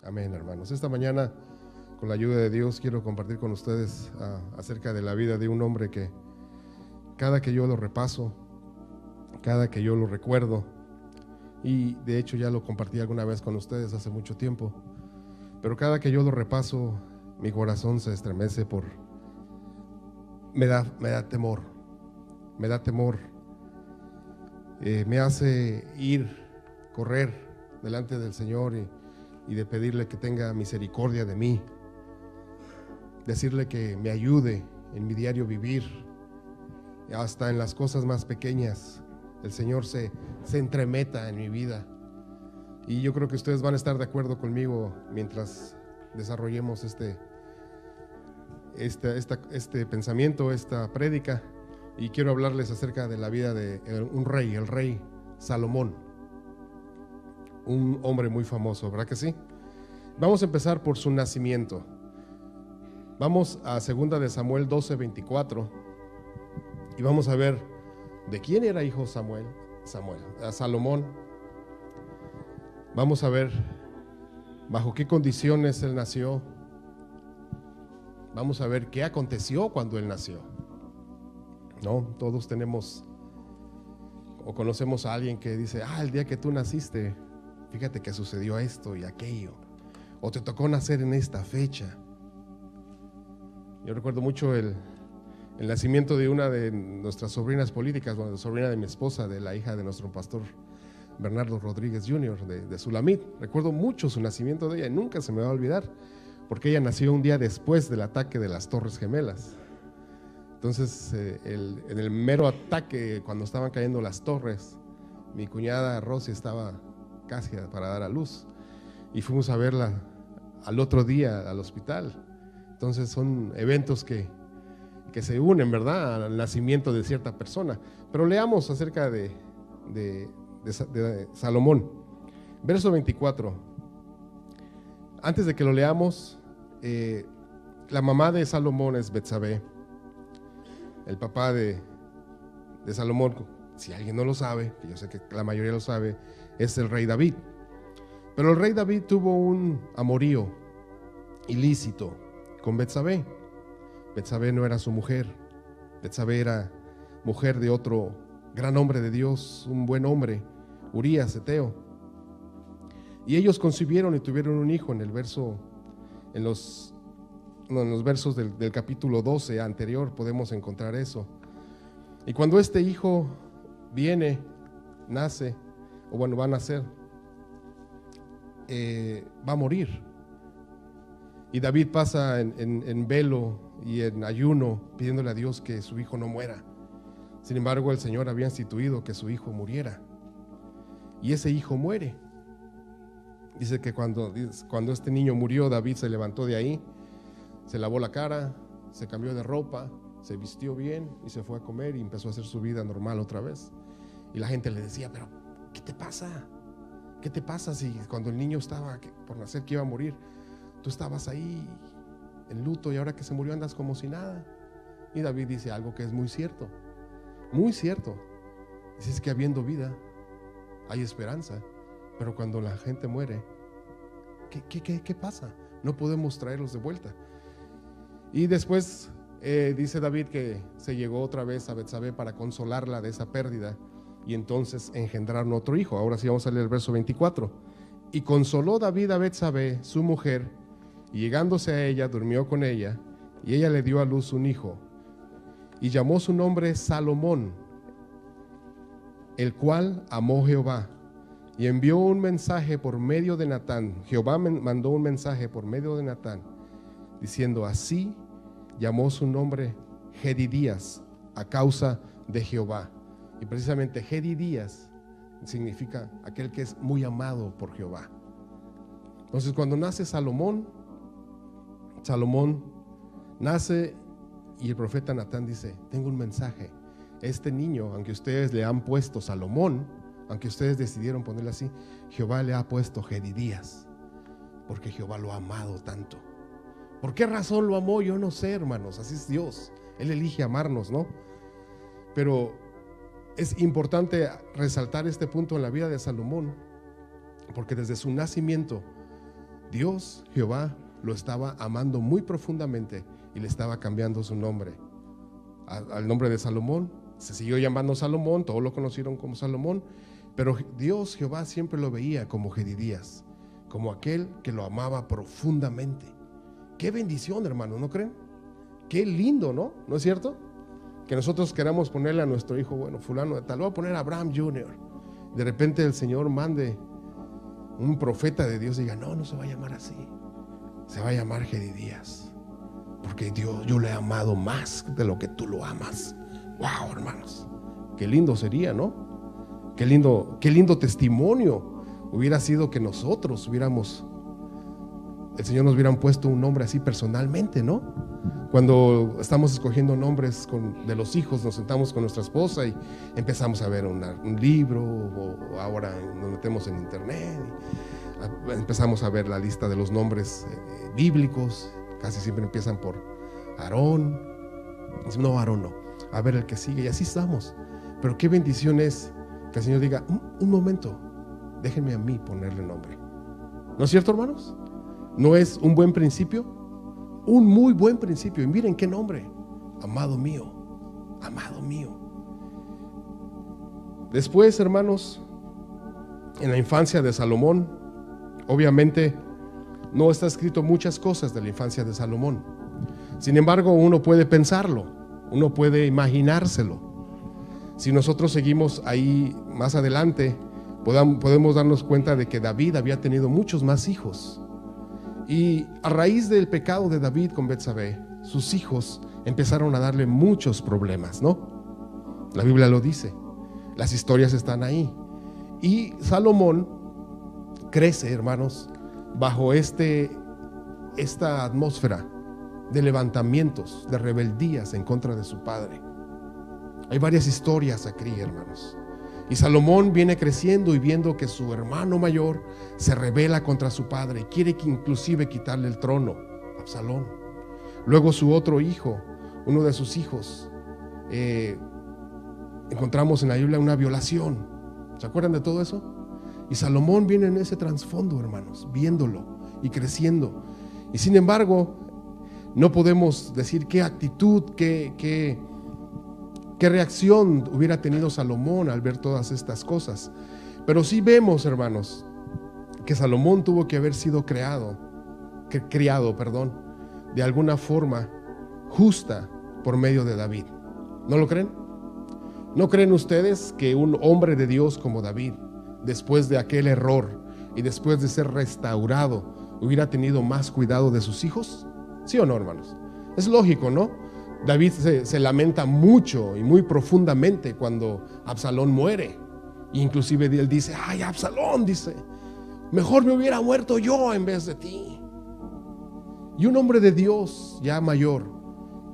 Amén, hermanos. Esta mañana, con la ayuda de Dios, quiero compartir con ustedes acerca de la vida de un hombre que cada que yo lo repaso, cada que yo lo recuerdo, y de hecho ya lo compartí alguna vez con ustedes hace mucho tiempo, pero cada que yo lo repaso, mi corazón se estremece me da temor, me da temor, me hace correr delante del Señor y de pedirle que tenga misericordia de mí, decirle que me ayude en mi diario vivir, hasta en las cosas más pequeñas. El Señor se entremeta en mi vida, y yo creo que ustedes van a estar de acuerdo conmigo mientras desarrollemos este pensamiento, esta prédica. Y quiero hablarles acerca de la vida de un rey, el rey Salomón, un hombre muy famoso, ¿verdad que sí? Vamos a empezar por su nacimiento. Vamos a 2 de Samuel 12:24 y vamos a ver de quién era hijo Salomón. Vamos a ver bajo qué condiciones él nació. Vamos a ver qué aconteció cuando él nació. No, todos tenemos o conocemos a alguien que dice: el día que tú naciste, fíjate que sucedió esto y aquello, o te tocó nacer en esta fecha. Yo recuerdo mucho el nacimiento de una de nuestras sobrinas políticas, la sobrina de mi esposa, de la hija de nuestro pastor Bernardo Rodríguez Jr. de Sulamit. Recuerdo mucho su nacimiento de ella y nunca se me va a olvidar, porque ella nació un día después del ataque de las Torres Gemelas. Entonces, en el mero ataque, cuando estaban cayendo las torres, mi cuñada Rosy estaba casi para dar a luz, y fuimos a verla al otro día al hospital. Entonces son eventos que se unen, ¿verdad?, al nacimiento de cierta persona. Pero leamos acerca de Salomón, verso 24. Antes de que lo leamos, la mamá de Salomón es Betsabé. El papá de Salomón, si alguien no lo sabe, que yo sé que la mayoría lo sabe, es el rey David. Pero el rey David tuvo un amorío ilícito con Betsabé. Betsabé no era su mujer. Betsabé era mujer de otro gran hombre de Dios, un buen hombre, Urías Eteo. Y ellos concibieron y tuvieron un hijo. En los versos del capítulo 12 anterior podemos encontrar eso. Y cuando este hijo nace, o bueno, va a nacer, va a morir. Y David pasa en velo y en ayuno, pidiéndole a Dios que su hijo no muera. Sin embargo, el Señor había instituido que su hijo muriera, y ese hijo muere. Dice que cuando este niño murió, David se levantó de ahí, se lavó la cara, se cambió de ropa, se vistió bien y se fue a comer y empezó a hacer su vida normal otra vez. Y la gente le decía: pero ¿qué te pasa? ¿Qué te pasa si cuando el niño estaba por nacer, que iba a morir, tú estabas ahí en luto, y ahora que se murió andas como si nada? Y David dice algo que es muy cierto, muy cierto. Dice: es que habiendo vida hay esperanza, pero cuando la gente muere, ¿qué pasa? No podemos traerlos de vuelta. Y después dice David que se llegó otra vez a Betsabé para consolarla de esa pérdida, y entonces engendraron otro hijo. Ahora sí vamos a leer el verso 24. Y consoló David a Betsabé, su mujer, y llegándose a ella, durmió con ella, y ella le dio a luz un hijo, y llamó su nombre Salomón, el cual amó Jehová, y envió un mensaje por medio de Natán. Jehová mandó un mensaje por medio de Natán, diciendo: así llamó su nombre Jedidías, a causa de Jehová. Y precisamente Jedidías significa aquel que es muy amado por Jehová. Entonces, cuando nace Salomón nace, y el profeta Natán dice: tengo un mensaje. Este niño, aunque ustedes le han puesto Salomón, aunque ustedes decidieron ponerle así, Jehová le ha puesto Jedidías, porque Jehová lo ha amado tanto. ¿Por qué razón lo amó? Yo no sé, hermanos. Así es Dios. Él elige amarnos, ¿no? Pero es importante resaltar este punto en la vida de Salomón, porque desde su nacimiento Dios, Jehová, lo estaba amando muy profundamente y le estaba cambiando su nombre al nombre de Salomón. Se siguió llamando Salomón, todos lo conocieron como Salomón, pero Dios, Jehová, siempre lo veía como Jedidías, como aquel que lo amaba profundamente. Qué bendición, hermano, ¿no creen? Qué lindo, ¿no? ¿No es cierto? Que nosotros queramos ponerle a nuestro hijo, bueno, fulano de tal, lo voy a poner Abraham Jr. De repente el Señor mande un profeta de Dios y diga, no se va a llamar así, se va a llamar Jedidías, porque Dios, yo le he amado más de lo que tú lo amas. Wow, hermanos, qué lindo sería, ¿no? Qué lindo testimonio hubiera sido que nosotros el Señor nos hubieran puesto un nombre así personalmente, ¿no? Cuando estamos escogiendo nombres de los hijos, nos sentamos con nuestra esposa y empezamos a ver un libro, o ahora nos metemos en internet y empezamos a ver la lista de los nombres bíblicos. Casi siempre empiezan por Aarón. No, Aarón no, a ver el que sigue, y así estamos. Pero qué bendición es que el Señor diga, un momento, déjenme a mí ponerle nombre. ¿No es cierto, hermanos? ¿No es un buen principio? Un muy buen principio. Y miren qué nombre: amado mío, amado mío. Después, hermanos, en la infancia de Salomón, obviamente no está escrito muchas cosas de la infancia de Salomón. Sin embargo, uno puede pensarlo, uno puede imaginárselo. Si nosotros seguimos ahí más adelante, podemos darnos cuenta de que David había tenido muchos más hijos. Y a raíz del pecado de David con Betsabé, sus hijos empezaron a darle muchos problemas, ¿no? La Biblia lo dice, las historias están ahí. Y Salomón crece, hermanos, bajo esta atmósfera de levantamientos, de rebeldías en contra de su padre. Hay varias historias aquí, hermanos. Y Salomón viene creciendo y viendo que su hermano mayor se rebela contra su padre, quiere que inclusive quitarle el trono, Absalón. Luego su otro hijo, uno de sus hijos, encontramos en la Biblia una violación. ¿Se acuerdan de todo eso? Y Salomón viene en ese trasfondo, hermanos, viéndolo y creciendo. Y sin embargo, no podemos decir qué actitud, qué reacción hubiera tenido Salomón al ver todas estas cosas. Pero sí vemos, hermanos, que Salomón tuvo que haber sido criado, de alguna forma justa por medio de David. ¿No lo creen? ¿No creen ustedes que un hombre de Dios como David, después de aquel error y después de ser restaurado, hubiera tenido más cuidado de sus hijos? ¿Sí o no, hermanos? Es lógico, ¿no? David se lamenta mucho y muy profundamente cuando Absalón muere. Inclusive él dice, ay, Absalón, dice, mejor me hubiera muerto yo en vez de ti. Y un hombre de Dios ya mayor,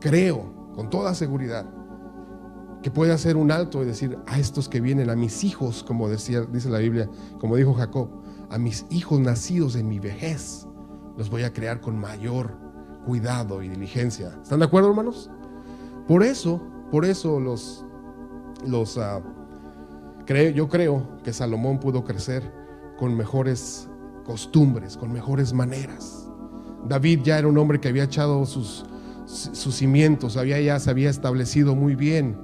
creo con toda seguridad que puede hacer un alto y decir, a estos que vienen, a mis hijos, como dice la Biblia, como dijo Jacob, a mis hijos nacidos en mi vejez, los voy a crear con mayor cuidado y diligencia. ¿Están de acuerdo, hermanos? Por eso yo creo que Salomón pudo crecer con mejores costumbres, con mejores maneras. David ya era un hombre que había echado sus cimientos, ya se había establecido muy bien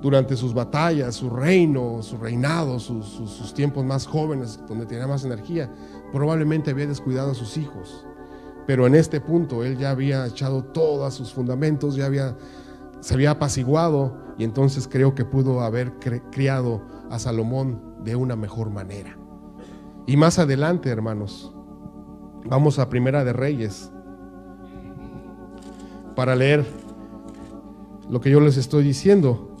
durante sus batallas, su reino, su reinado, sus tiempos más jóvenes, donde tenía más energía. Probablemente había descuidado a sus hijos, pero en este punto él ya había echado todos sus fundamentos, se había apaciguado, y entonces creo que pudo haber criado a Salomón de una mejor manera. Y más adelante, hermanos, vamos a Primera de Reyes para leer lo que yo les estoy diciendo.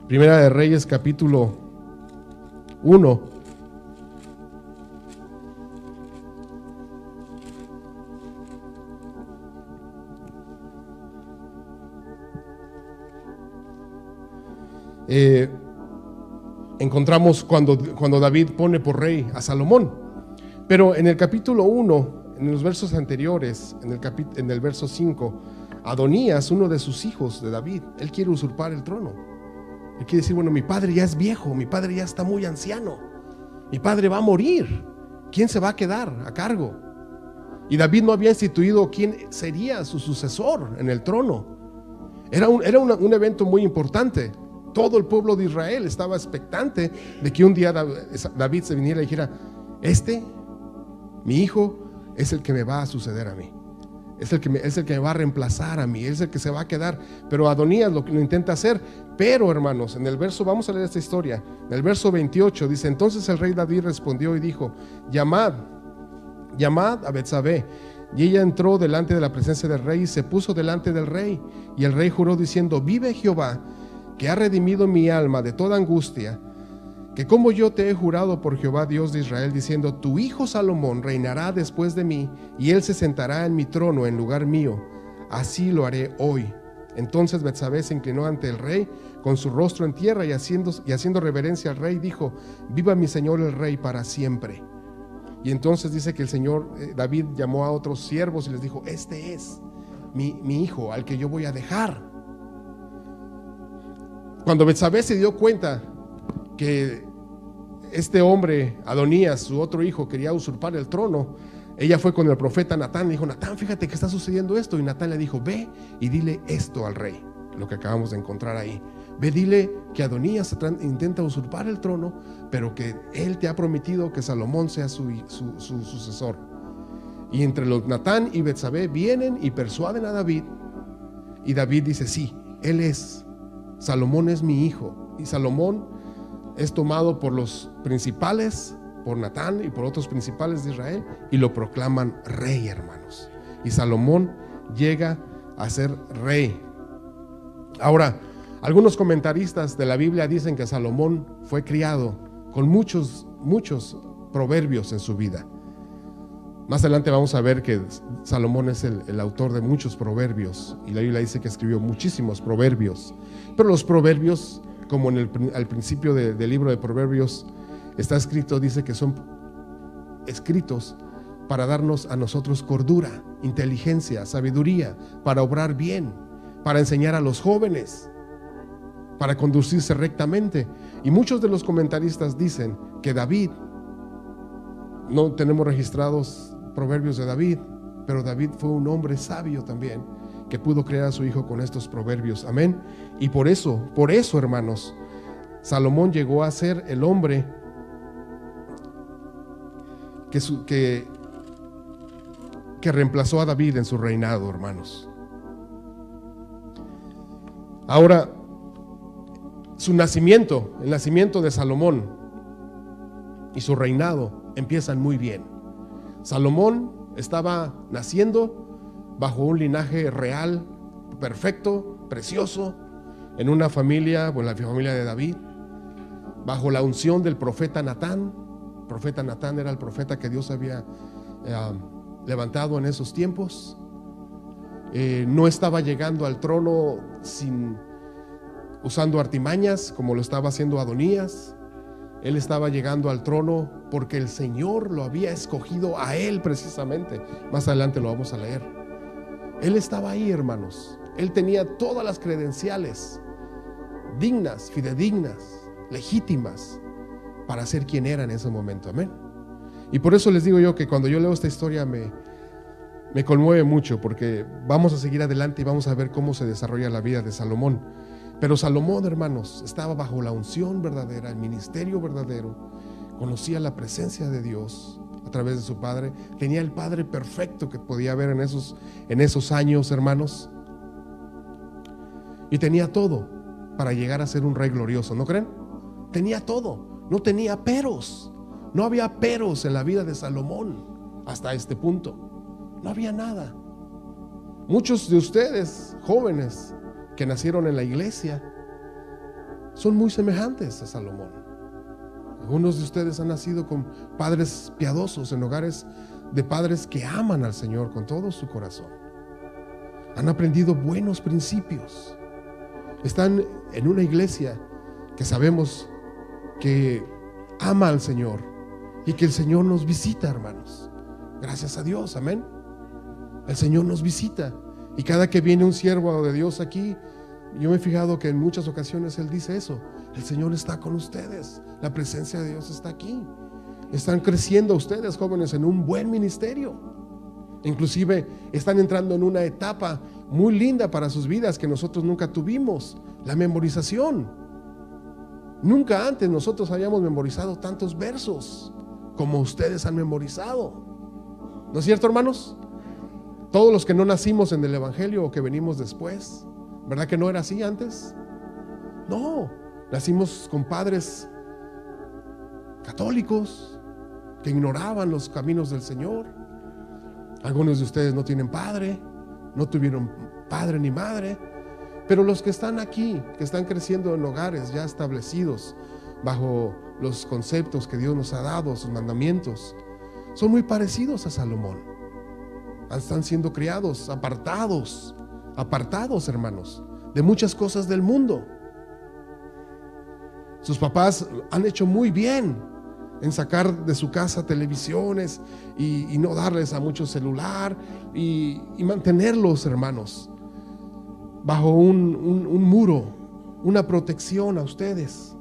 Primera de Reyes, capítulo 1. Encontramos cuando David pone por rey a Salomón. Pero en el capítulo 1, en los versos anteriores, en el verso 5, Adonías, uno de sus hijos de David, él quiere usurpar el trono. Él quiere decir, bueno, mi padre ya es viejo, mi padre ya está muy anciano, mi padre va a morir, ¿quién se va a quedar a cargo? Y David no había instituido quién sería su sucesor en el trono. Era un evento muy importante. Todo el pueblo de Israel estaba expectante de que un día David se viniera y dijera: mi hijo, es el que me va a suceder a mí. Es el que me va a reemplazar a mí, es el que se va a quedar. Pero Adonías lo intenta hacer. Pero, hermanos, en el verso, vamos a leer esta historia. En el verso 28 dice: entonces el rey David respondió y dijo: llamad a Betsabé. Y ella entró delante de la presencia del rey y se puso delante del rey. Y el rey juró diciendo: vive Jehová, que ha redimido mi alma de toda angustia, que como yo te he jurado por Jehová Dios de Israel, diciendo: tu hijo Salomón reinará después de mí, y él se sentará en mi trono en lugar mío, así lo haré hoy. Entonces Betsabé se inclinó ante el rey con su rostro en tierra, y haciendo reverencia al rey dijo: viva mi señor el rey para siempre. Y entonces dice que el señor David llamó a otros siervos y les dijo: este es mi hijo al que yo voy a dejar. Cuando Betsabé se dio cuenta que este hombre, Adonías, su otro hijo, quería usurpar el trono, ella fue con el profeta Natán y dijo: Natán, fíjate que está sucediendo esto. Y Natán le dijo: ve y dile esto al rey, lo que acabamos de encontrar ahí. Ve, dile que Adonías intenta usurpar el trono, pero que él te ha prometido que Salomón sea su sucesor. Y entre los Natán y Betsabé vienen y persuaden a David, y David dice: sí, él es, Salomón es mi hijo. Y Salomón es tomado por los principales, por Natán y por otros principales de Israel, y lo proclaman rey, hermanos. Y Salomón llega a ser rey. Ahora, algunos comentaristas de la Biblia dicen que Salomón fue criado con muchos proverbios en su vida. Más adelante vamos a ver que Salomón es el autor de muchos proverbios, y la Biblia dice que escribió muchísimos proverbios. Pero los proverbios, como al principio del libro de Proverbios está escrito, dice que son escritos para darnos a nosotros cordura, inteligencia, sabiduría, para obrar bien, para enseñar a los jóvenes, para conducirse rectamente. Y muchos de los comentaristas dicen que David, no tenemos registrados proverbios de David, pero David fue un hombre sabio también, que pudo crear a su hijo con estos proverbios. Amén. Y por eso, hermanos, Salomón llegó a ser el hombre que reemplazó a David en su reinado, hermanos. Ahora, el nacimiento de Salomón y su reinado empiezan muy bien. Salomón estaba naciendo bajo un linaje real, perfecto, precioso, en una familia, la familia de David, bajo la unción del profeta Natán. El profeta Natán era el profeta que Dios había levantado en esos tiempos. No estaba llegando al trono usando artimañas como lo estaba haciendo Adonías. Él estaba llegando al trono porque el Señor lo había escogido a él precisamente. Más adelante lo vamos a leer. Él estaba ahí, hermanos. Él tenía todas las credenciales dignas, fidedignas, legítimas para ser quien era en ese momento. Amén. Y por eso les digo yo que cuando yo leo esta historia me conmueve mucho, porque vamos a seguir adelante y vamos a ver cómo se desarrolla la vida de Salomón. Pero Salomón, hermanos, estaba bajo la unción verdadera, el ministerio verdadero, conocía la presencia de Dios a través de su padre, tenía el padre perfecto que podía haber en esos años, hermanos, y tenía todo para llegar a ser un rey glorioso, ¿no creen? Tenía todo, no tenía peros, no había peros en la vida de Salomón hasta este punto, no había nada. Muchos de ustedes, jóvenes, que nacieron en la iglesia, son muy semejantes a Salomón. Algunos de ustedes han nacido con padres piadosos, en hogares de padres que aman al Señor con todo su corazón. Han aprendido buenos principios. Están en una iglesia que sabemos que ama al Señor y que el Señor nos visita, hermanos. Gracias a Dios, amén. El Señor nos visita. Y cada que viene un siervo de Dios aquí, yo me he fijado que en muchas ocasiones Él dice eso: el Señor está con ustedes, la presencia de Dios está aquí. Están creciendo ustedes, jóvenes, en un buen ministerio. Inclusive están entrando en una etapa muy linda para sus vidas que nosotros nunca tuvimos, la memorización. Nunca antes nosotros habíamos memorizado tantos versos como ustedes han memorizado. ¿No es cierto, hermanos? Todos los que no nacimos en el Evangelio o que venimos después, ¿verdad que no era así antes? No, nacimos con padres católicos que ignoraban los caminos del Señor. Algunos de ustedes no tienen padre, no tuvieron padre ni madre, pero los que están aquí, que están creciendo en hogares ya establecidos bajo los conceptos que Dios nos ha dado, sus mandamientos, son muy parecidos a Salomón. Están siendo criados, apartados, hermanos, de muchas cosas del mundo. Sus papás han hecho muy bien en sacar de su casa televisiones y no darles a mucho celular y mantenerlos, hermanos, bajo un muro, una protección a ustedes,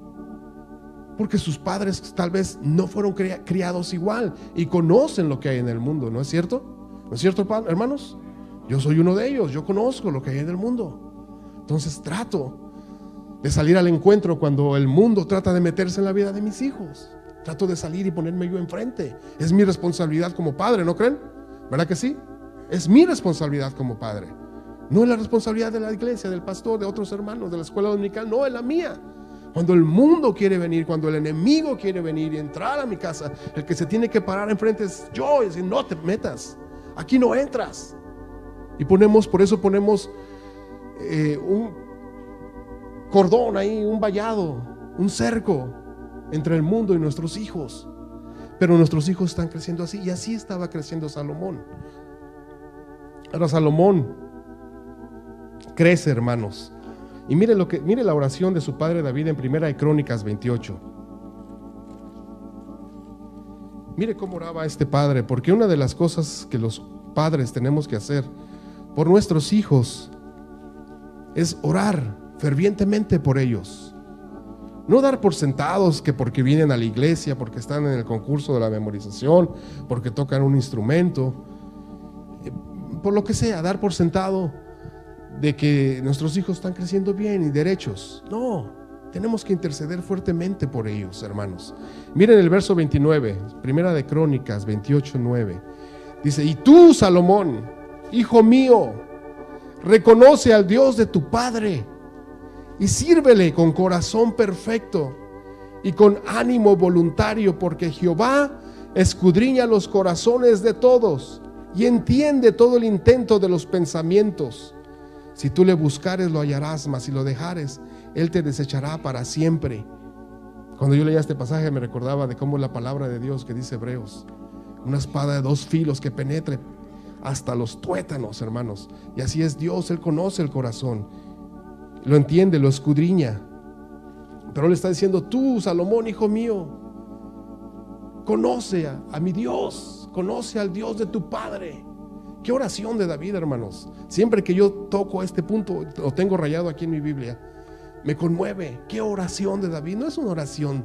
porque sus padres tal vez no fueron criados igual y conocen lo que hay en el mundo, ¿no es cierto? ¿No es cierto, hermanos? Yo soy uno de ellos, yo conozco lo que hay en el mundo. Entonces trato de salir al encuentro cuando el mundo trata de meterse en la vida de mis hijos. Trato de salir y ponerme yo enfrente. Es mi responsabilidad como padre, ¿no creen? ¿Verdad que sí? Es mi responsabilidad como padre. No es la responsabilidad de la iglesia, del pastor, de otros hermanos, de la escuela dominical. No, es la mía. Cuando el mundo quiere venir, cuando el enemigo quiere venir y entrar a mi casa, el que se tiene que parar enfrente es yo y decir: no te metas, aquí no entras. Y por eso ponemos un cordón ahí, un vallado, un cerco entre el mundo y nuestros hijos. Pero nuestros hijos están creciendo así, y así estaba creciendo Salomón. Ahora Salomón crece, hermanos, y mire la oración de su padre David en Primera de Crónicas 28. Mire cómo oraba este padre, porque una de las cosas que los padres tenemos que hacer por nuestros hijos es orar fervientemente por ellos. No dar por sentados que porque vienen a la iglesia, porque están en el concurso de la memorización, porque tocan un instrumento, por lo que sea, dar por sentado de que nuestros hijos están creciendo bien y derechos. No, tenemos que interceder fuertemente por ellos, hermanos. Miren el verso 29, Primera de Crónicas 28:9. Dice: y tú, Salomón, hijo mío, reconoce al Dios de tu padre y sírvele con corazón perfecto y con ánimo voluntario, porque Jehová escudriña los corazones de todos y entiende todo el intento de los pensamientos. Si tú le buscares, lo hallarás, mas si lo dejares, él te desechará para siempre. Cuando yo leía este pasaje me recordaba de cómo la palabra de Dios que dice Hebreos, una espada de 2 filos que penetre hasta los tuétanos, hermanos. Y así es Dios, Él conoce el corazón, lo entiende, lo escudriña. Pero le está diciendo: tú, Salomón, hijo mío, conoce a mi Dios, conoce al Dios de tu padre. Qué oración de David, hermanos. Siempre que yo toco este punto, lo tengo rayado aquí en mi Biblia, me conmueve. Qué oración de David. No es una oración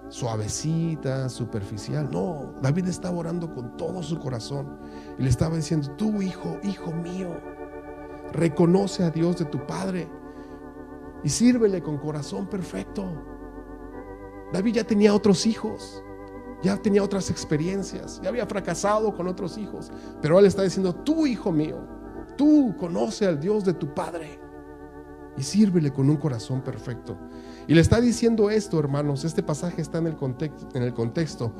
suavecita, superficial. No, David estaba orando con todo su corazón y le estaba diciendo: tú, hijo mío, reconoce a Dios de tu padre y sírvele con corazón perfecto. David ya tenía otros hijos, ya tenía otras experiencias, ya había fracasado con otros hijos, pero él está diciendo: tú, hijo mío, tú conoce al Dios de tu padre y sírvele con un corazón perfecto. Y le está diciendo esto, hermanos. Este pasaje está en el contexto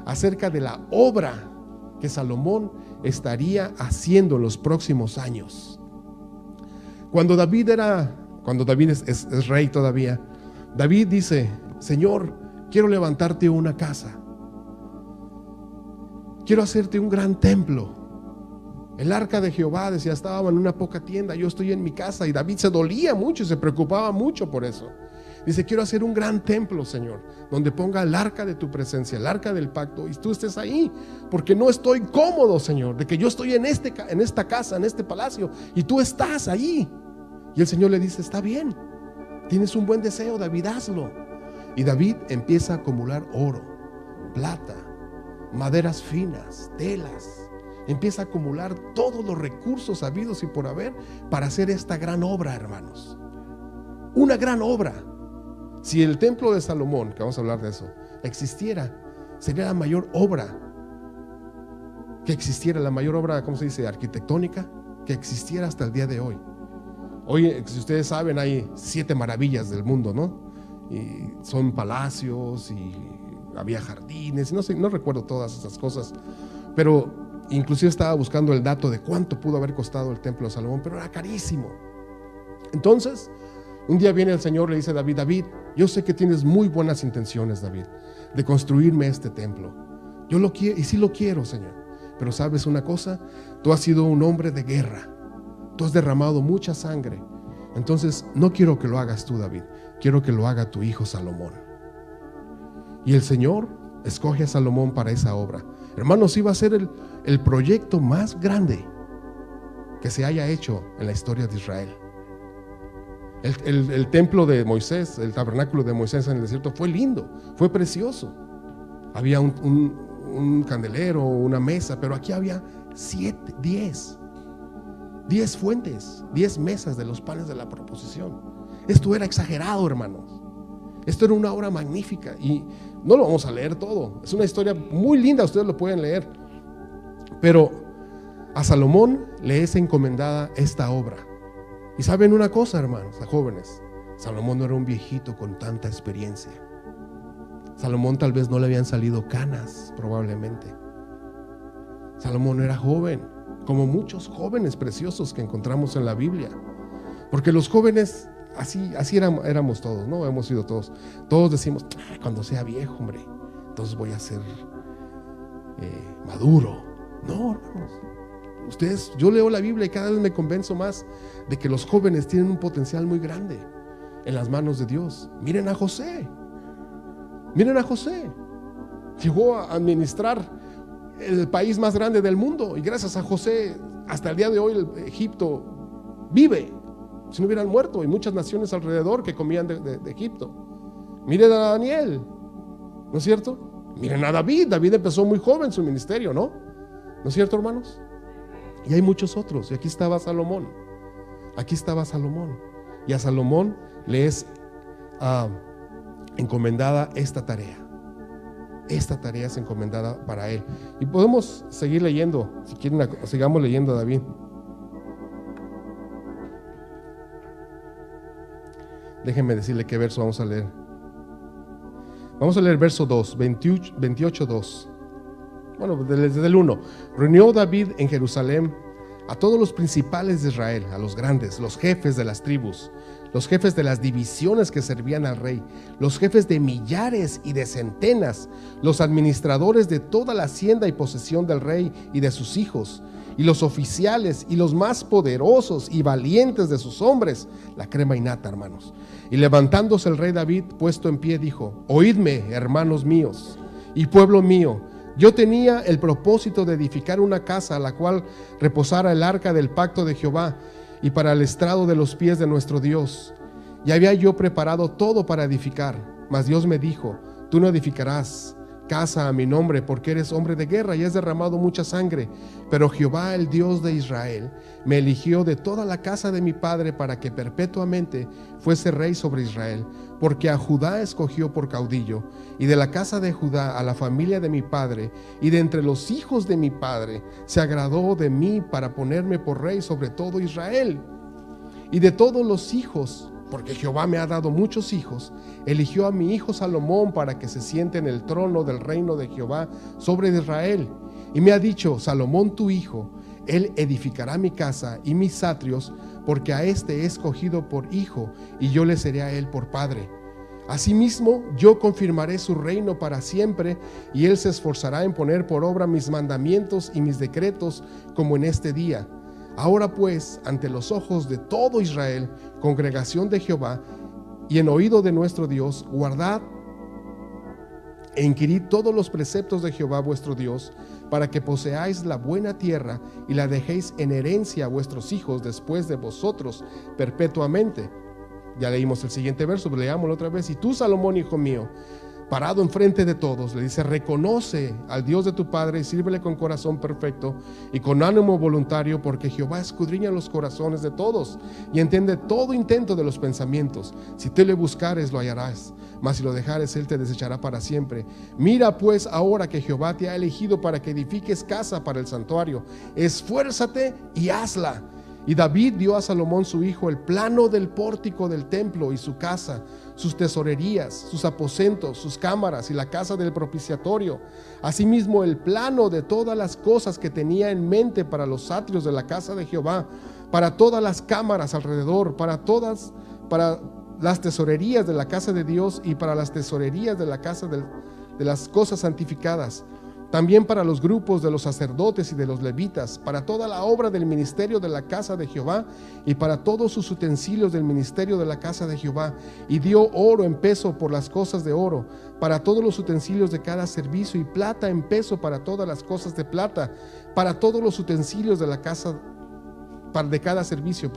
acerca de la obra que Salomón estaría haciendo en los próximos años. Cuando David es rey todavía, David dice: Señor, quiero levantarte una casa, quiero hacerte un gran templo. El arca de Jehová, decía, estaba en una poca tienda, yo estoy en mi casa. Y David se dolía mucho y se preocupaba mucho por eso. Dice: quiero hacer un gran templo, Señor, donde ponga el arca de tu presencia, el arca del pacto, y tú estés ahí, porque no estoy cómodo, Señor, de que yo estoy en esta casa, en este palacio, y tú estás ahí. Y el Señor le dice: está bien, tienes un buen deseo, David, hazlo. Y David empieza a acumular oro, plata, maderas finas, telas. Empieza a acumular todos los recursos habidos y por haber para hacer esta gran obra, hermanos. Una gran obra. Si el templo de Salomón, que vamos a hablar de eso, existiera, sería la mayor obra que existiera, la mayor obra, ¿cómo se dice?, arquitectónica que existiera hasta el día de hoy. Hoy, si ustedes saben, hay 7 maravillas del mundo, ¿no? Y son palacios y había jardines, no sé, no recuerdo todas esas cosas, pero inclusive estaba buscando el dato de cuánto pudo haber costado el templo de Salomón, pero era carísimo. Entonces, un día viene el Señor y le dice a David: David, yo sé que tienes muy buenas intenciones, David, de construirme este templo. Yo lo quiero, y sí lo quiero, Señor. Pero sabes una cosa, tú has sido un hombre de guerra, tú has derramado mucha sangre. Entonces no quiero que lo hagas tú, David, quiero que lo haga tu hijo Salomón. Y el Señor escoge a Salomón para esa obra. Hermanos, iba a ser el proyecto más grande que se haya hecho en la historia de Israel. El templo de Moisés, el tabernáculo de Moisés en el desierto fue lindo, fue precioso. Había un candelero, una mesa, pero aquí había 10 fuentes, 10 mesas de los panes de la proposición. Esto era exagerado, hermanos. Esto era una obra magnífica y no lo vamos a leer todo. Es una historia muy linda, ustedes lo pueden leer. Pero a Salomón le es encomendada esta obra. Y saben una cosa, hermanos, a jóvenes, Salomón no era un viejito con tanta experiencia. Salomón tal vez no le habían salido canas, probablemente. Salomón era joven, como muchos jóvenes preciosos que encontramos en la Biblia. Porque los jóvenes, así éramos todos, ¿no? Hemos sido todos. Todos decimos: cuando sea viejo, hombre, entonces voy a ser maduro. No, hermanos. Ustedes, yo leo la Biblia y cada vez me convenzo más de que los jóvenes tienen un potencial muy grande en las manos de Dios. Miren a José. Miren a José, llegó a administrar el país más grande del mundo y gracias a José hasta el día de hoy Egipto vive. Si no hubieran muerto, y muchas naciones alrededor que comían de Egipto. Miren a Daniel, ¿no es cierto? Miren a David. David empezó muy joven su ministerio, ¿no? ¿No es cierto, hermanos? Y hay muchos otros. Y aquí estaba Salomón. Y a Salomón le es encomendada esta tarea. Esta tarea es encomendada para él. Y podemos seguir leyendo. Si quieren, sigamos leyendo a David. Déjenme decirle qué verso vamos a leer. Vamos a leer verso 2, 28, 2. Bueno, desde el 1. Reunió David en Jerusalén a todos los principales de Israel, a los grandes, los jefes de las tribus, los jefes de las divisiones que servían al rey, los jefes de millares y de centenas, los administradores de toda la hacienda y posesión del rey y de sus hijos, y los oficiales y los más poderosos y valientes de sus hombres, la crema innata, hermanos. Y levantándose el rey David, puesto en pie, dijo: oídme, hermanos míos y pueblo mío. Yo tenía el propósito de edificar una casa a la cual reposara el arca del pacto de Jehová y para el estrado de los pies de nuestro Dios. Y había yo preparado todo para edificar, mas Dios me dijo: tú no edificarás casa a mi nombre, porque eres hombre de guerra y has derramado mucha sangre. Pero Jehová, el Dios de Israel, me eligió de toda la casa de mi padre para que perpetuamente fuese rey sobre Israel, porque a Judá escogió por caudillo, y de la casa de Judá a la familia de mi padre, y de entre los hijos de mi padre, se agradó de mí para ponerme por rey sobre todo Israel. Y de todos los hijos, porque Jehová me ha dado muchos hijos, eligió a mi hijo Salomón para que se siente en el trono del reino de Jehová sobre Israel. Y me ha dicho: Salomón tu hijo, él edificará mi casa y mis atrios, porque a este he escogido por hijo, y yo le seré a él por padre. Asimismo, yo confirmaré su reino para siempre, y él se esforzará en poner por obra mis mandamientos y mis decretos, como en este día. Ahora pues, ante los ojos de todo Israel, congregación de Jehová, y en oído de nuestro Dios, guardad e inquirid todos los preceptos de Jehová vuestro Dios, para que poseáis la buena tierra y la dejéis en herencia a vuestros hijos después de vosotros perpetuamente. Ya leímos el siguiente verso, pero leámoslo otra vez. Y tú, Salomón, hijo mío, parado enfrente de todos, le dice: reconoce al Dios de tu padre y sírvele con corazón perfecto y con ánimo voluntario, porque Jehová escudriña los corazones de todos y entiende todo intento de los pensamientos. Si tú le buscares, lo hallarás, mas si lo dejares, él te desechará para siempre. Mira pues ahora que Jehová te ha elegido para que edifiques casa para el santuario. Esfuérzate y hazla. Y David dio a Salomón su hijo el plano del pórtico del templo y su casa, sus tesorerías, sus aposentos, sus cámaras y la casa del propiciatorio. Asimismo el plano de todas las cosas que tenía en mente para los atrios de la casa de Jehová, para todas las cámaras alrededor, para las tesorerías de la casa de Dios y para las tesorerías de la casa de las cosas santificadas. También para los grupos de los sacerdotes y de los levitas, para toda la obra del ministerio de la casa de Jehová y para todos sus utensilios del ministerio de la casa de Jehová. Y dio oro en peso por las cosas de oro, para todos los utensilios de cada servicio, y plata en peso para todas las cosas de plata, para todos los utensilios de la casa de cada servicio,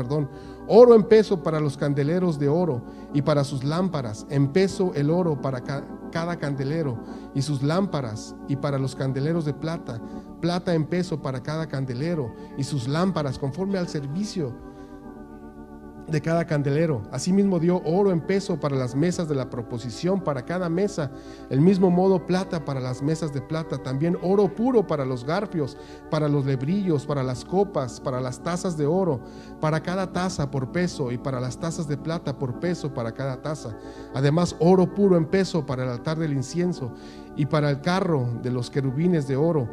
oro en peso para los candeleros de oro y para sus lámparas, en peso el oro para cada candelero y sus lámparas, y para los candeleros de plata, plata en peso para cada candelero y sus lámparas, conforme al servicio de cada candelero. Asimismo dio oro en peso para las mesas de la proposición, para cada mesa, el mismo modo plata para las mesas de plata, también oro puro para los garfios, para los lebrillos, para las copas, para las tazas de oro, para cada taza por peso, y para las tazas de plata por peso para cada taza. Además oro puro en peso para el altar del incienso y para el carro de los querubines de oro,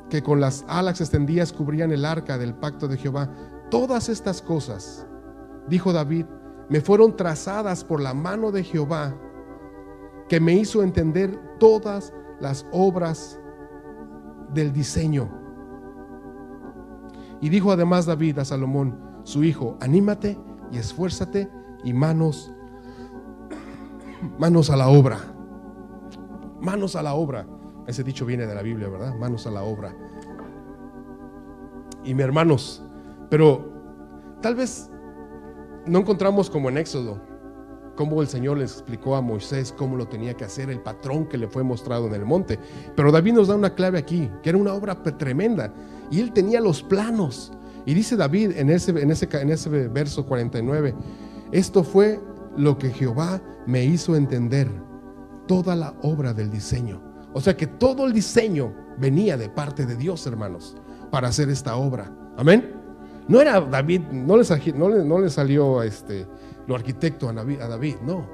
que con las alas extendidas cubrían el arca del pacto de Jehová. Todas estas cosas, dijo David, me fueron trazadas por la mano de Jehová, que me hizo entender todas las obras del diseño. Y dijo además David a Salomón, su hijo: anímate y esfuérzate, y manos a la obra. Manos a la obra. Ese dicho viene de la Biblia, ¿verdad? Manos a la obra. Y mis hermanos, pero tal vez no encontramos como en Éxodo, cómo el Señor les explicó a Moisés cómo lo tenía que hacer, el patrón que le fue mostrado en el monte. Pero David nos da una clave aquí, que era una obra tremenda, y él tenía los planos. Y dice David en ese verso 49, esto fue lo que Jehová me hizo entender, toda la obra del diseño. O sea que todo el diseño venía de parte de Dios, hermanos, para hacer esta obra. Amén. No era David, no le salió lo arquitecto a David, no.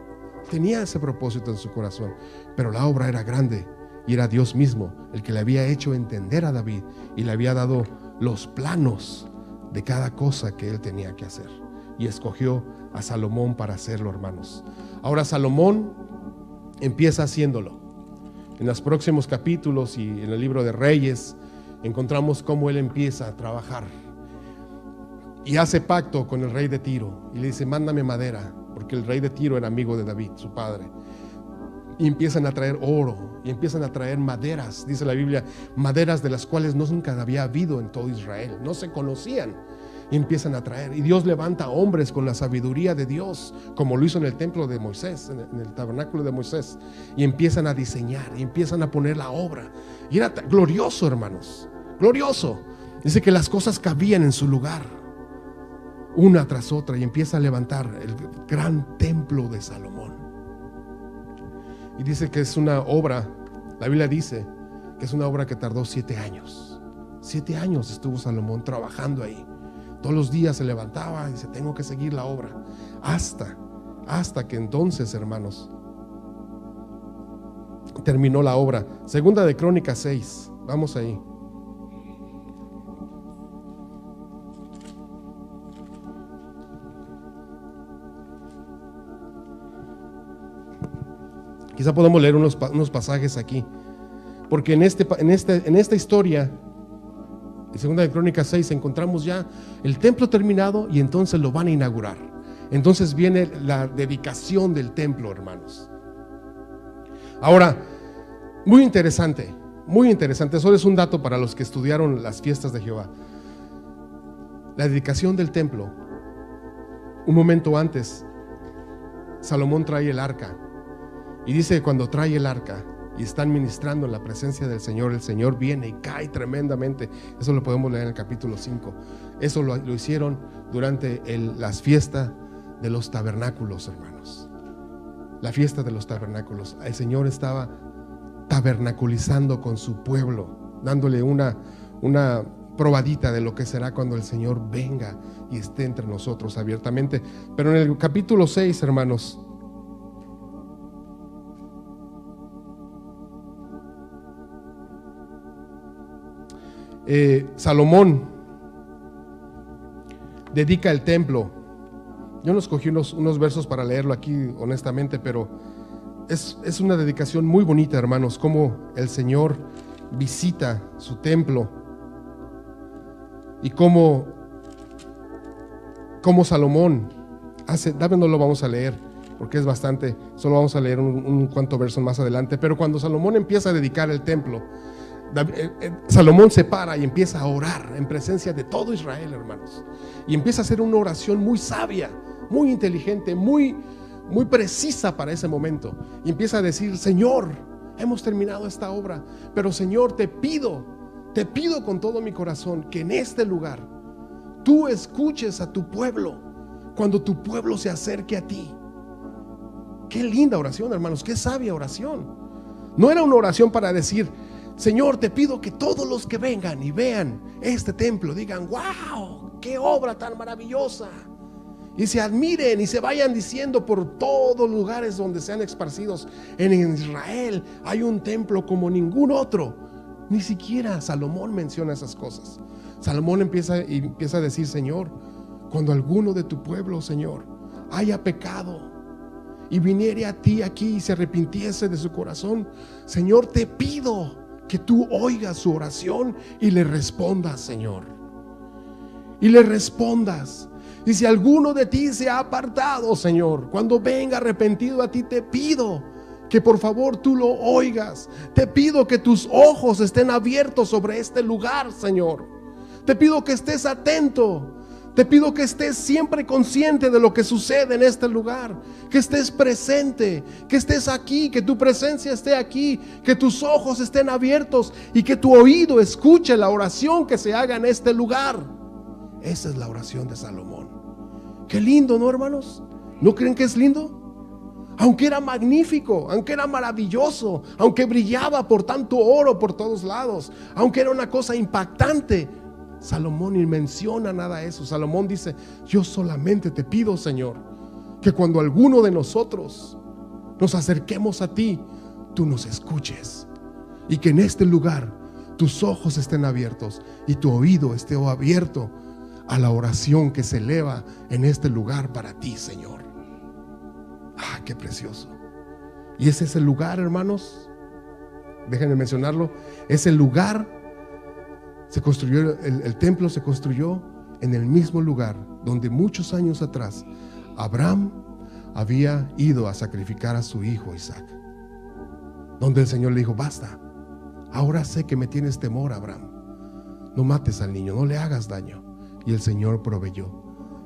Tenía ese propósito en su corazón, pero la obra era grande y era Dios mismo el que le había hecho entender a David y le había dado los planos de cada cosa que él tenía que hacer, y escogió a Salomón para hacerlo, hermanos. Ahora Salomón empieza haciéndolo. En los próximos capítulos y en el libro de Reyes encontramos cómo él empieza a trabajar y hace pacto con el rey de Tiro y le dice: mándame madera, porque el rey de Tiro era amigo de David, su padre. Y empiezan a traer oro y empiezan a traer maderas, dice la Biblia, maderas de las cuales nunca había habido en todo Israel, no se conocían. Y empiezan a traer, y Dios levanta hombres con la sabiduría de Dios, como lo hizo en el templo de Moisés, en el tabernáculo de Moisés, y empiezan a diseñar y empiezan a poner la obra. Y era glorioso, hermanos, glorioso. Dice que las cosas cabían en su lugar, una tras otra, y empieza a levantar el gran templo de Salomón. Y dice que es una obra, la Biblia dice que es una obra que tardó 7 años. 7 años estuvo Salomón trabajando ahí. Todos los días se levantaba y dice: tengo que seguir la obra. Hasta que entonces, hermanos, terminó la obra. Segunda de Crónicas 6. Vamos ahí. Quizá podamos leer unos pasajes aquí, porque en esta historia, en Segunda de Crónicas 6, encontramos ya el templo terminado, y entonces lo van a inaugurar. Entonces viene la dedicación del templo, hermanos. Ahora, muy interesante, solo es un dato para los que estudiaron las fiestas de Jehová. La dedicación del templo, un momento antes, Salomón trae el arca, Y dice, cuando trae el arca y están ministrando en la presencia del Señor, el Señor viene y cae tremendamente. Eso lo podemos leer en el capítulo 5. Eso lo hicieron durante las fiestas de los tabernáculos, hermanos. La fiesta de los tabernáculos. El Señor estaba tabernaculizando con su pueblo, dándole una probadita de lo que será cuando el Señor venga y esté entre nosotros abiertamente. Pero en el capítulo 6, hermanos, Salomón dedica el templo. Yo no escogí unos versos para leerlo aquí honestamente, pero es una dedicación muy bonita, hermanos, como el Señor visita su templo y como Salomón hace. No lo vamos a leer porque es bastante, solo vamos a leer un cuanto versos más adelante. Pero cuando Salomón empieza a dedicar el templo, Salomón se para y empieza a orar en presencia de todo Israel, hermanos, y empieza a hacer una oración muy sabia, muy inteligente, muy precisa para ese momento, y empieza a decir: Señor, hemos terminado esta obra, pero Señor, te pido con todo mi corazón que en este lugar tú escuches a tu pueblo cuando tu pueblo se acerque a ti. Qué linda oración, hermanos, qué sabia oración. No era una oración para decir: Señor, te pido que todos los que vengan y vean este templo digan: wow, qué obra tan maravillosa, y se admiren y se vayan diciendo por todos los lugares donde sean esparcidos en Israel: hay un templo como ningún otro. Ni siquiera Salomón menciona esas cosas. Salomón empieza a decir: Señor, cuando alguno de tu pueblo, Señor, haya pecado y viniere a ti aquí y se arrepintiese de su corazón, Señor, te pido que tú oigas su oración y le respondas, Señor. Y le respondas. Y si alguno de ti se ha apartado, Señor, cuando venga arrepentido a ti, te pido que por favor tú lo oigas. Te pido que tus ojos estén abiertos sobre este lugar, Señor. Te pido que estés atento. Te pido que estés siempre consciente de lo que sucede en este lugar, que estés presente, que estés aquí, que tu presencia esté aquí, que tus ojos estén abiertos y que tu oído escuche la oración que se haga en este lugar. Esa es la oración de Salomón. Qué lindo, ¿no, hermanos? ¿No creen que es lindo? Aunque era magnífico, aunque era maravilloso, aunque brillaba por tanto oro por todos lados, aunque era una cosa impactante, Salomón ni menciona nada de eso. Salomón dice: yo solamente te pido, Señor, que cuando alguno de nosotros nos acerquemos a ti, tú nos escuches, y que en este lugar tus ojos estén abiertos y tu oído esté abierto a la oración que se eleva en este lugar para ti, Señor. Ah, qué precioso. Y ese es el lugar, hermanos, déjenme mencionarlo, es el lugar. Se construyó el templo, se construyó en el mismo lugar donde muchos años atrás Abraham había ido a sacrificar a su hijo Isaac, donde el Señor le dijo: basta, ahora sé que me tienes temor, Abraham, no mates al niño, no le hagas daño. Y el Señor proveyó.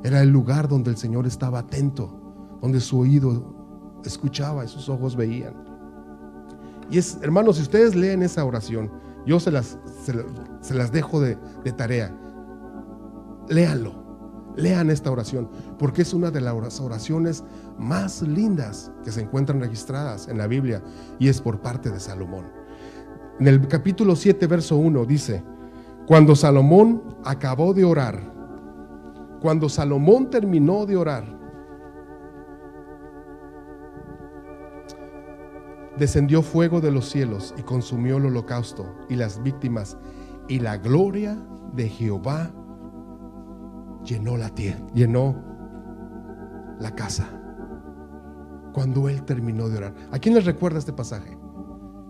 Era el lugar donde el Señor estaba atento, donde su oído escuchaba y sus ojos veían. Y hermanos, si ustedes leen esa oración, yo se las dejo de tarea. Léanlo, lean esta oración, porque es una de las oraciones más lindas que se encuentran registradas en la Biblia, y es por parte de Salomón. En el capítulo 7, verso 1 dice: cuando Salomón acabó de orar, cuando Salomón terminó de orar, descendió fuego de los cielos y consumió el holocausto y las víctimas, y la gloria de Jehová llenó la tierra, llenó la casa. Cuando él terminó de orar. ¿A quién les recuerda este pasaje?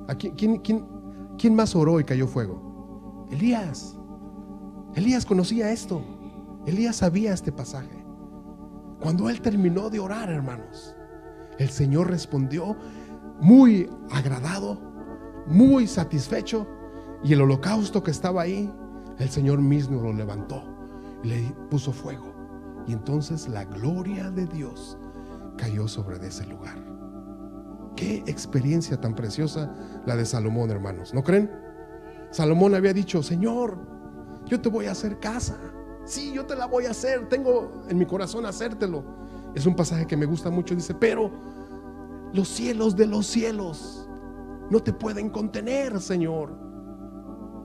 ¿A quién más oró y cayó fuego? Elías. Elías conocía esto. Elías sabía este pasaje. Cuando él terminó de orar, hermanos, el Señor respondió muy agradado, muy satisfecho, y el holocausto que estaba ahí, el Señor mismo lo levantó y le puso fuego, y entonces la gloria de Dios cayó sobre ese lugar. Qué experiencia tan preciosa la de Salomón, hermanos, ¿no creen? Salomón había dicho: Señor, yo te voy a hacer casa. Sí, yo te la voy a hacer, tengo en mi corazón hacértelo. Es un pasaje que me gusta mucho. Dice: pero los cielos de los cielos no te pueden contener, Señor.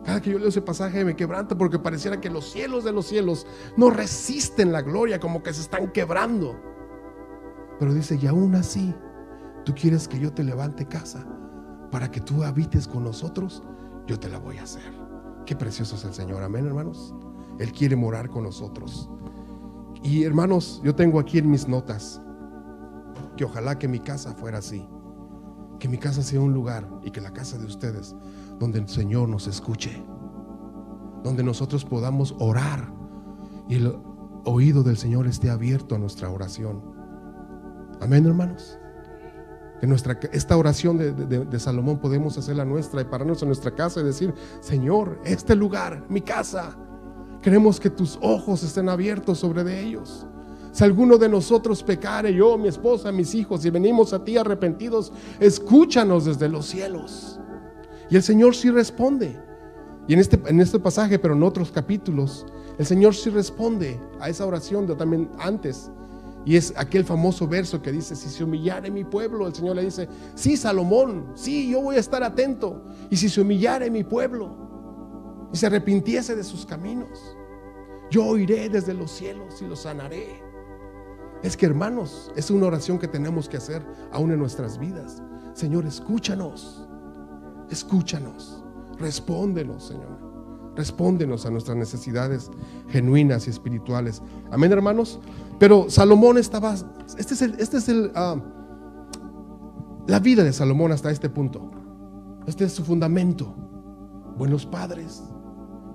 Cada que yo leo ese pasaje me quebranta, porque pareciera que los cielos de los cielos no resisten la gloria, como que se están quebrando. Pero dice: y aún así tú quieres que yo te levante casa para que tú habites con nosotros. Yo te la voy a hacer. Qué precioso es el Señor, amén, hermanos. Él quiere morar con nosotros. Y hermanos, yo tengo aquí en mis notas que ojalá que mi casa fuera así, que mi casa sea un lugar, y que la casa de ustedes, donde el Señor nos escuche, donde nosotros podamos orar y el oído del Señor esté abierto a nuestra oración. Amén, hermanos. Que esta oración de Salomón podemos hacerla nuestra, y pararnos en nuestra casa y decir: Señor, este lugar, mi casa, queremos que tus ojos estén abiertos sobre de ellos. Si alguno de nosotros pecare, yo, mi esposa, mis hijos, y venimos a ti arrepentidos, escúchanos desde los cielos. Y el Señor sí responde. Y en este pasaje, pero en otros capítulos, el Señor sí responde a esa oración de también antes. Y es aquel famoso verso que dice: si se humillare mi pueblo, el Señor le dice: sí, Salomón, sí, yo voy a estar atento. Y si se humillare mi pueblo y se arrepintiese de sus caminos, yo oiré desde los cielos y los sanaré. Es que, hermanos, es una oración que tenemos que hacer aún en nuestras vidas. Señor, escúchanos, escúchanos, respóndenos, Señor. Respóndenos a nuestras necesidades genuinas y espirituales. Amén, hermanos. Pero Salomón estaba, la vida de Salomón hasta este punto. Este es su fundamento: buenos padres,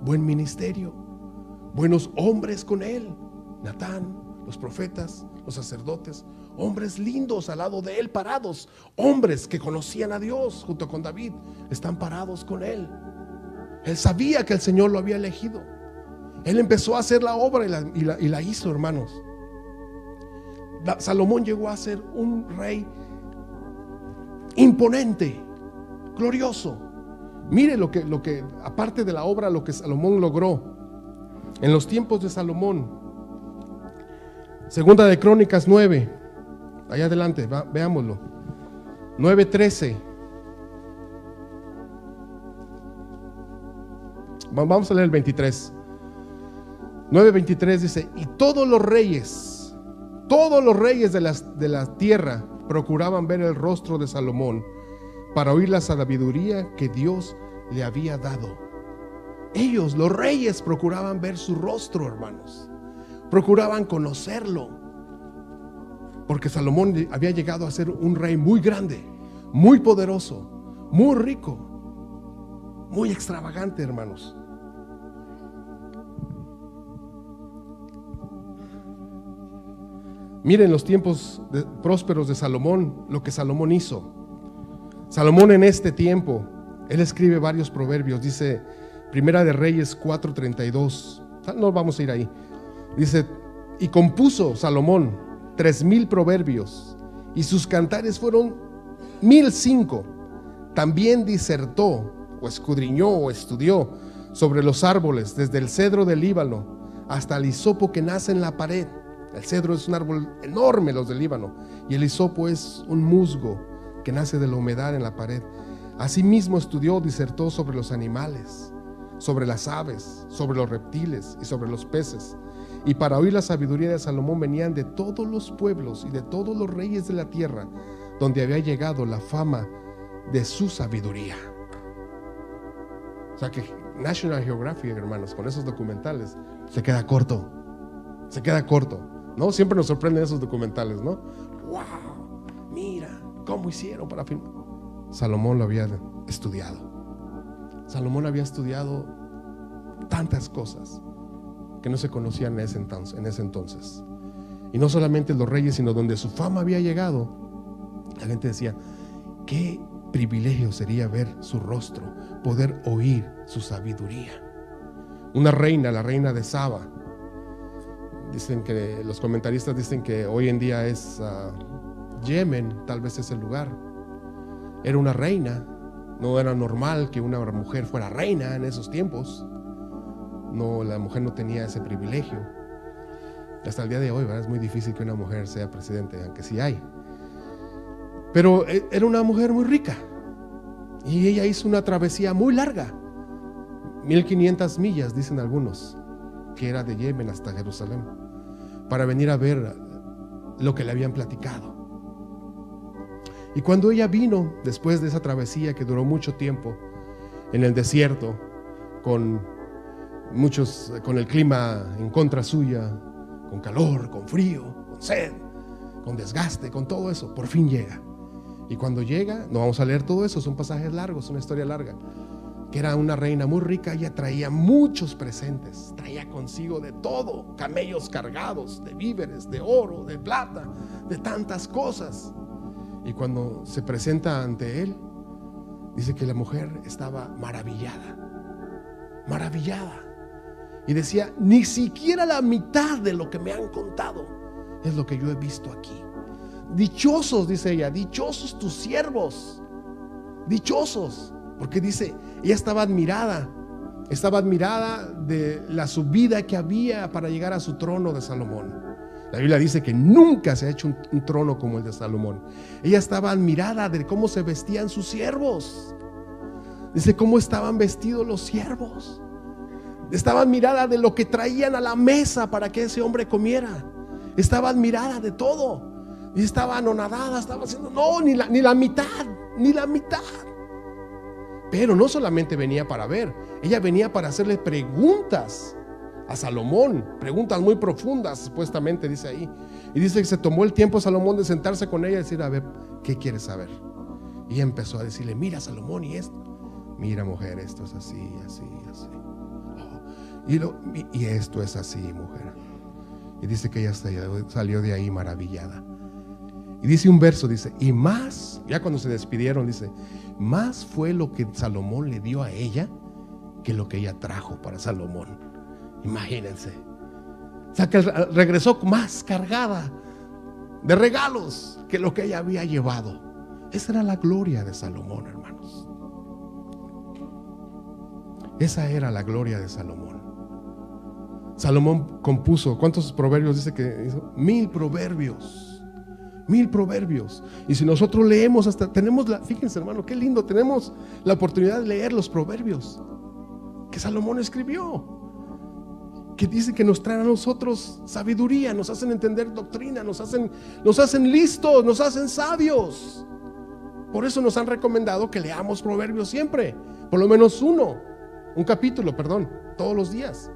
buen ministerio, buenos hombres con él, Natán, los profetas, los sacerdotes, hombres lindos al lado de él parados, hombres que conocían a Dios junto con David, están parados con él. Él sabía que el Señor lo había elegido. Él empezó a hacer la obra y la hizo, hermanos. Salomón llegó a ser un rey imponente, glorioso. Mire lo que aparte de la obra, lo que Salomón logró en los tiempos de Salomón. Segunda de Crónicas 9, allá adelante, veámoslo. 9:13. Vamos a leer el 23. 9:23 dice: y todos los reyes de la tierra procuraban ver el rostro de Salomón para oír la sabiduría que Dios le había dado. Ellos, los reyes, procuraban ver su rostro, hermanos. Procuraban conocerlo, porque Salomón había llegado a ser un rey muy grande, muy poderoso, muy rico, muy extravagante, hermanos. Miren los tiempos prósperos de Salomón, lo que Salomón hizo. Salomón en este tiempo, él escribe varios proverbios. Dice Primera de Reyes 4:32. No vamos a ir ahí. Dice: y compuso Salomón 3,000 proverbios, y sus cantares fueron 1,005. También disertó, o escudriñó, o estudió sobre los árboles, desde el cedro del Líbano hasta el hisopo que nace en la pared. El cedro es un árbol enorme, los del Líbano, y el hisopo es un musgo que nace de la humedad en la pared. Asimismo estudió, disertó sobre los animales, sobre las aves, sobre los reptiles y sobre los peces. Y para oír la sabiduría de Salomón venían de todos los pueblos y de todos los reyes de la tierra, donde había llegado la fama de su sabiduría. O sea que National Geographic, hermanos, con esos documentales se queda corto. Se queda corto, ¿no? Siempre nos sorprenden esos documentales, ¿no? ¡Wow! Mira cómo hicieron para filmar. Salomón lo había estudiado. Salomón había estudiado tantas cosas que no se conocían en ese entonces. Y no solamente los reyes, sino donde su fama había llegado, la gente decía: qué privilegio sería ver su rostro, poder oír su sabiduría. Una reina, la reina de Saba, dicen que los comentaristas dicen que hoy en día es Yemen, tal vez es el lugar. Era una reina. No era normal que una mujer fuera reina en esos tiempos. No, la mujer no tenía ese privilegio. Hasta el día de hoy, ¿verdad? Es muy difícil que una mujer sea presidente, aunque sí hay. Pero era una mujer muy rica. Y ella hizo una travesía muy larga, 1500 millas, dicen algunos, que era de Yemen hasta Jerusalén, para venir a ver lo que le habían platicado. Y cuando ella vino, después de esa travesía que duró mucho tiempo, en el desierto, con el clima en contra suya, con calor, con frío, con sed, con desgaste, con todo eso, por fin llega. Y cuando llega, no vamos a leer todo eso, son pasajes largos, una historia larga, que era una reina muy rica. Ella traía muchos presentes, traía consigo de todo, camellos cargados de víveres, de oro, de plata, de tantas cosas. Y cuando se presenta ante él, dice que la mujer estaba maravillada, y decía: ni siquiera la mitad de lo que me han contado es lo que yo he visto aquí. Dichosos, dice ella, dichosos tus siervos, dichosos, porque dice, ella estaba admirada de la subida que había para llegar a su trono de Salomón. La Biblia dice que nunca se ha hecho un trono como el de Salomón. Ella estaba admirada de cómo se vestían sus siervos. Dice cómo estaban vestidos los siervos. Estaba admirada de lo que traían a la mesa para que ese hombre comiera. Estaba admirada de todo. Y estaba anonadada, estaba haciendo, no, ni la mitad. Pero no solamente venía para ver, ella venía para hacerle preguntas a Salomón, preguntas muy profundas, supuestamente dice ahí. Y dice que se tomó el tiempo Salomón de sentarse con ella y decir: a ver, ¿qué quieres saber? Y empezó a decirle: mira, Salomón, y esto, mira, mujer, esto es así. Y esto es así, mujer. Y dice que ella salió de ahí maravillada. Y dice un verso, dice, y más, ya cuando se despidieron, dice, más fue lo que Salomón le dio a ella que lo que ella trajo para Salomón. Imagínense. O sea, que regresó más cargada de regalos que lo que ella había llevado. Esa era la gloria de Salomón, hermanos. Esa era la gloria de Salomón. Salomón compuso, ¿cuántos proverbios dice que hizo? 1000 proverbios. 1000 proverbios. Y si nosotros leemos hasta, fíjense, hermano, qué lindo, tenemos la oportunidad de leer los proverbios que Salomón escribió, que dice que nos traen a nosotros sabiduría, nos hacen entender doctrina, nos hacen listos, nos hacen sabios. Por eso nos han recomendado que leamos proverbios siempre, por lo menos un capítulo, todos los días.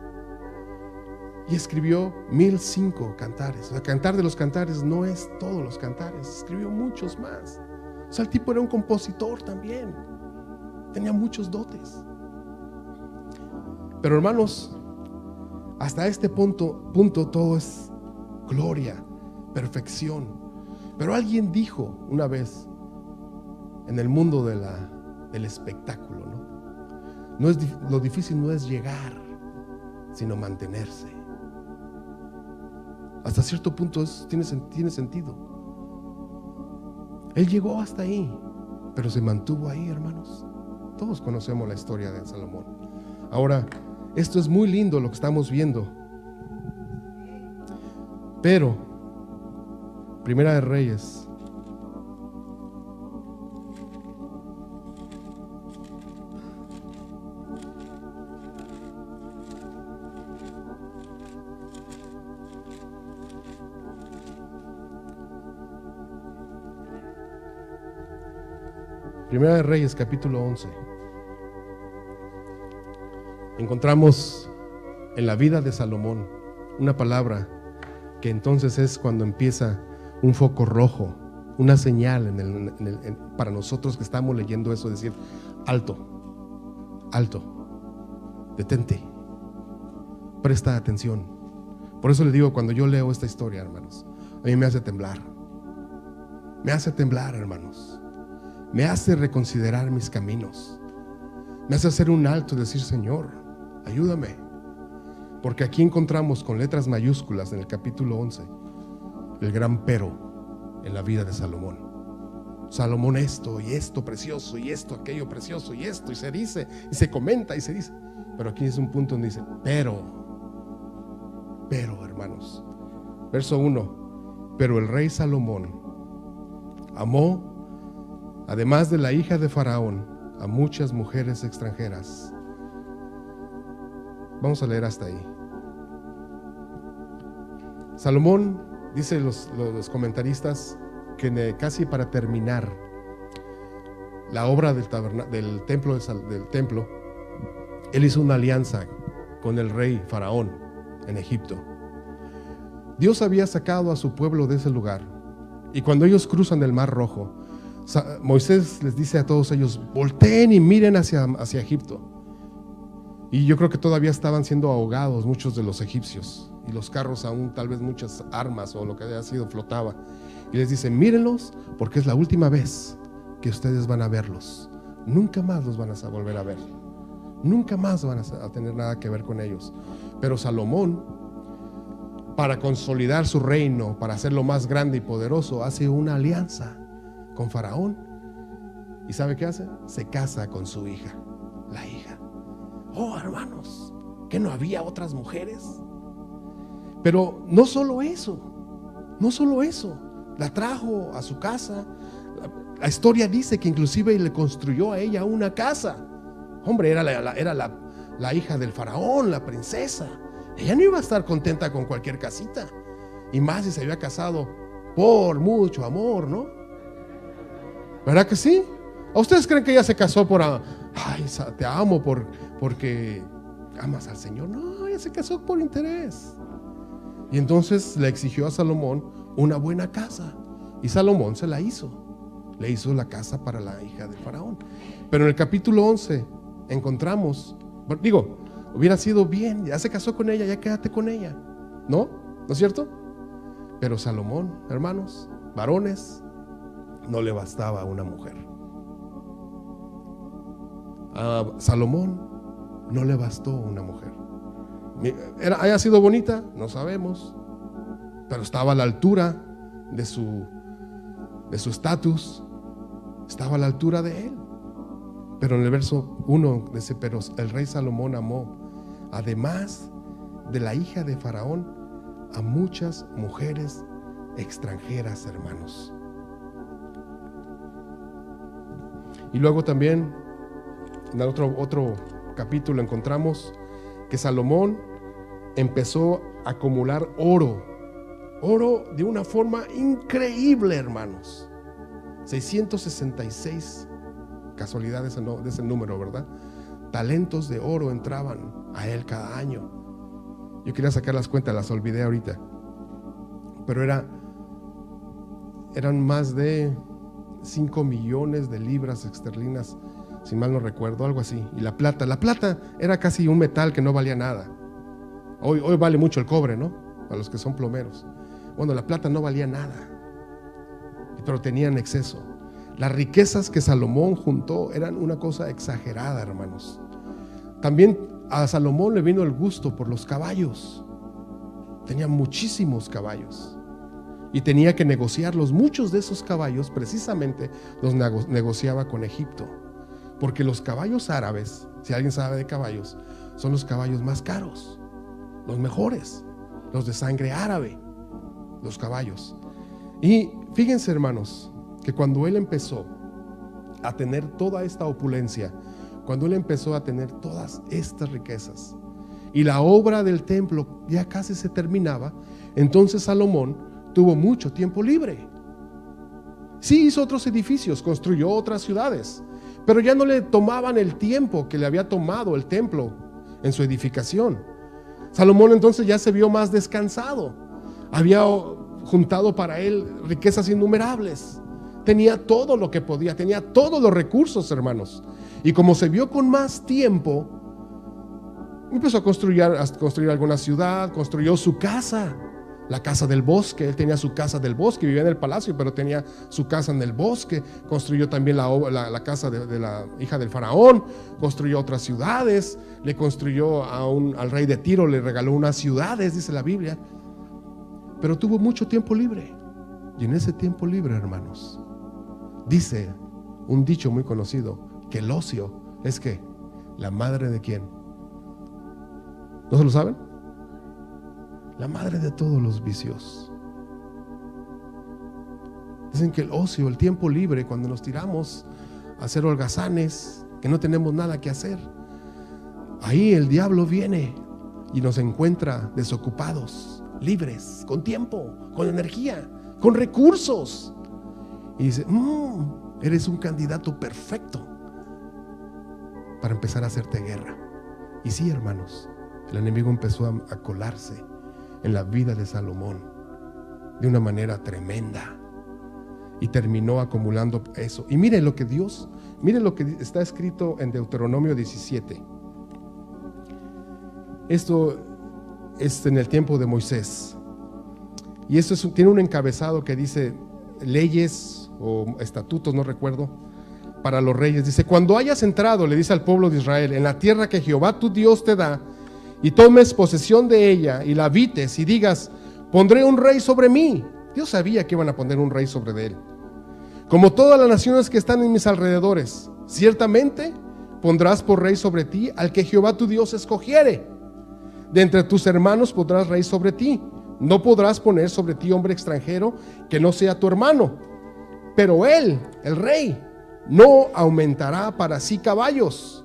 Y escribió 1005 cantares. El cantar de los cantares no es todos los cantares, escribió muchos más. O sea, el tipo era un compositor también, tenía muchos dotes. Pero hermanos, hasta este punto todo es gloria, perfección. Pero alguien dijo una vez, en el mundo del espectáculo, lo difícil no es llegar, sino mantenerse. Hasta cierto punto tiene sentido. Él llegó hasta ahí, pero se mantuvo ahí, hermanos. Todos conocemos la historia de Salomón. Ahora, esto es muy lindo lo que estamos viendo, pero Primera de Reyes, Primera de Reyes, capítulo 11. Encontramos en la vida de Salomón una palabra que entonces es cuando empieza un foco rojo, una señal para nosotros que estamos leyendo eso, decir: alto, detente, presta atención. Por eso le digo, cuando yo leo esta historia, hermanos, a mí me hace temblar, hermanos. Me hace reconsiderar mis caminos. Me hace hacer un alto y decir: Señor, ayúdame. Porque aquí encontramos con letras mayúsculas en el capítulo 11 el gran pero en la vida de Salomón. Salomón esto y esto precioso y esto, aquello precioso y esto, y se dice, y se comenta y se dice. Pero aquí es un punto donde dice, pero, hermanos, verso 1, pero el rey Salomón amó, además de la hija de Faraón, a muchas mujeres extranjeras. Vamos a leer hasta ahí. Salomón, dice los comentaristas, que casi para terminar la obra del templo, él hizo una alianza con el rey Faraón en Egipto. Dios había sacado a su pueblo de ese lugar, y cuando ellos cruzan el Mar Rojo, Moisés les dice a todos ellos, volteen y miren hacia Egipto. Y yo creo que todavía estaban siendo ahogados muchos de los egipcios, y los carros aún, tal vez muchas armas o lo que haya sido flotaba. Y les dice, mírenlos, porque es la última vez que ustedes van a verlos. Nunca más los van a volver a ver. Nunca más van a tener nada que ver con ellos. Pero Salomón, para consolidar su reino, para hacerlo más grande y poderoso, hace una alianza con Faraón. ¿Y sabe qué hace? Se casa con su hija, la hija. Oh, hermanos, ¿que no había otras mujeres? Pero no solo eso, la trajo a su casa. La historia dice que inclusive le construyó a ella una casa. Hombre, era la hija del faraón, la princesa. Ella no iba a estar contenta con cualquier casita, y más si se había casado por mucho amor, ¿no? ¿Verdad que sí? ¿A ustedes creen que ella se casó por, ay, te amo porque amas al Señor? No, ella se casó por interés. Y entonces le exigió a Salomón una buena casa, y Salomón se la hizo. Le hizo la casa para la hija del faraón. Pero en el capítulo 11 encontramos, hubiera sido bien, ya se casó con ella, ya quédate con ella, ¿no? ¿No es cierto? Pero Salomón, hermanos, varones, no le bastaba una mujer. A Salomón no le bastó una mujer. ¿Haya sido bonita? No sabemos, pero estaba a la altura de su estatus, estaba a la altura de él. Pero en el verso 1 dice, pero el rey Salomón amó, además de la hija de Faraón, a muchas mujeres extranjeras, hermanos. Y luego también en otro capítulo encontramos que Salomón empezó a acumular oro de una forma increíble, hermanos. 666, casualidades de ese número, ¿verdad? Talentos de oro entraban a él cada año. Yo quería sacar las cuentas, las olvidé ahorita, pero eran más de 5 millones de libras esterlinas, si mal no recuerdo, algo así. Y la plata era casi un metal que no valía nada. Hoy vale mucho el cobre, ¿no? A los que son plomeros. Bueno, la plata no valía nada, pero tenían exceso. Las riquezas que Salomón juntó eran una cosa exagerada, hermanos. También a Salomón le vino el gusto por los caballos. Tenía muchísimos caballos y tenía que negociarlos. Muchos de esos caballos precisamente los negociaba con Egipto, porque los caballos árabes, si alguien sabe de caballos, son los caballos más caros, los mejores, los de sangre árabe, los caballos. Y fíjense, hermanos, que cuando él empezó a tener toda esta opulencia, cuando él empezó a tener todas estas riquezas y la obra del templo ya casi se terminaba, entonces Salomón tuvo mucho tiempo libre. Sí, hizo otros edificios, construyó otras ciudades, pero ya no le tomaban el tiempo que le había tomado el templo en su edificación. Salomón entonces ya se vio más descansado. Había juntado para él riquezas innumerables. Tenía todo lo que podía, tenía todos los recursos, hermanos. Y como se vio con más tiempo, empezó a construir alguna ciudad, construyó su casa, la casa del bosque. Él tenía su casa del bosque, vivía en el palacio, pero tenía su casa en el bosque. Construyó también la casa de la hija del faraón, construyó otras ciudades, le construyó al rey de Tiro, le regaló unas ciudades, dice la Biblia. Pero tuvo mucho tiempo libre, y en ese tiempo libre, hermanos, Dice un dicho muy conocido que el ocio es ¿qué? La madre de ¿quién? ¿No se lo saben? La madre de todos los vicios. Dicen que el ocio, el tiempo libre, cuando nos tiramos a hacer holgazanes, que no tenemos nada que hacer, ahí el diablo viene y nos encuentra desocupados, libres, con tiempo, con energía, con recursos, y dice: eres un candidato perfecto para empezar a hacerte guerra. Y sí, hermanos, el enemigo empezó a colarse en la vida de Salomón de una manera tremenda y terminó acumulando eso. Y mire lo que está escrito en Deuteronomio 17. Esto es en el tiempo de Moisés, y esto tiene un encabezado que dice leyes o estatutos, no recuerdo, para los reyes. Dice: cuando hayas entrado, le dice al pueblo de Israel, en la tierra que Jehová tu Dios te da, y tomes posesión de ella y la habites, y digas: pondré un rey sobre mí. Dios sabía que iban a poner un rey sobre él, como todas las naciones que están en mis alrededores. Ciertamente pondrás por rey sobre ti al que Jehová tu Dios escogiere. De entre tus hermanos pondrás rey sobre ti. No podrás poner sobre ti hombre extranjero que no sea tu hermano. Pero él, el rey, no aumentará para sí caballos,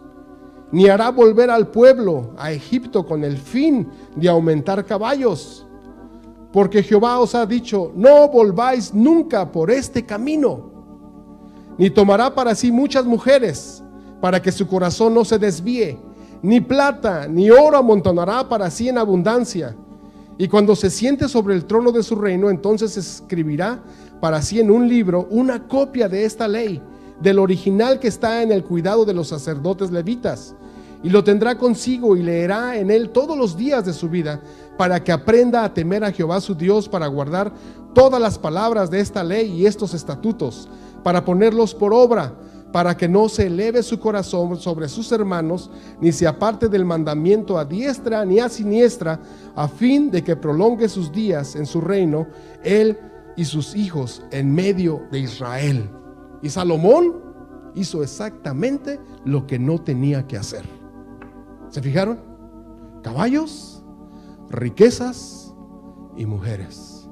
ni hará volver al pueblo a Egipto con el fin de aumentar caballos. Porque Jehová os ha dicho: no volváis nunca por este camino. Ni tomará para sí muchas mujeres, para que su corazón no se desvíe. Ni plata ni oro amontonará para sí en abundancia. Y cuando se siente sobre el trono de su reino, entonces escribirá para sí en un libro una copia de esta ley, del original que está en el cuidado de los sacerdotes levitas, y lo tendrá consigo y leerá en él todos los días de su vida, para que aprenda a temer a Jehová su Dios, para guardar todas las palabras de esta ley y estos estatutos, para ponerlos por obra, para que no se eleve su corazón sobre sus hermanos, ni se aparte del mandamiento a diestra ni a siniestra, a fin de que prolongue sus días en su reino, él y sus hijos en medio de Israel. Y Salomón hizo exactamente lo que no tenía que hacer. ¿Se fijaron? Caballos, riquezas y mujeres.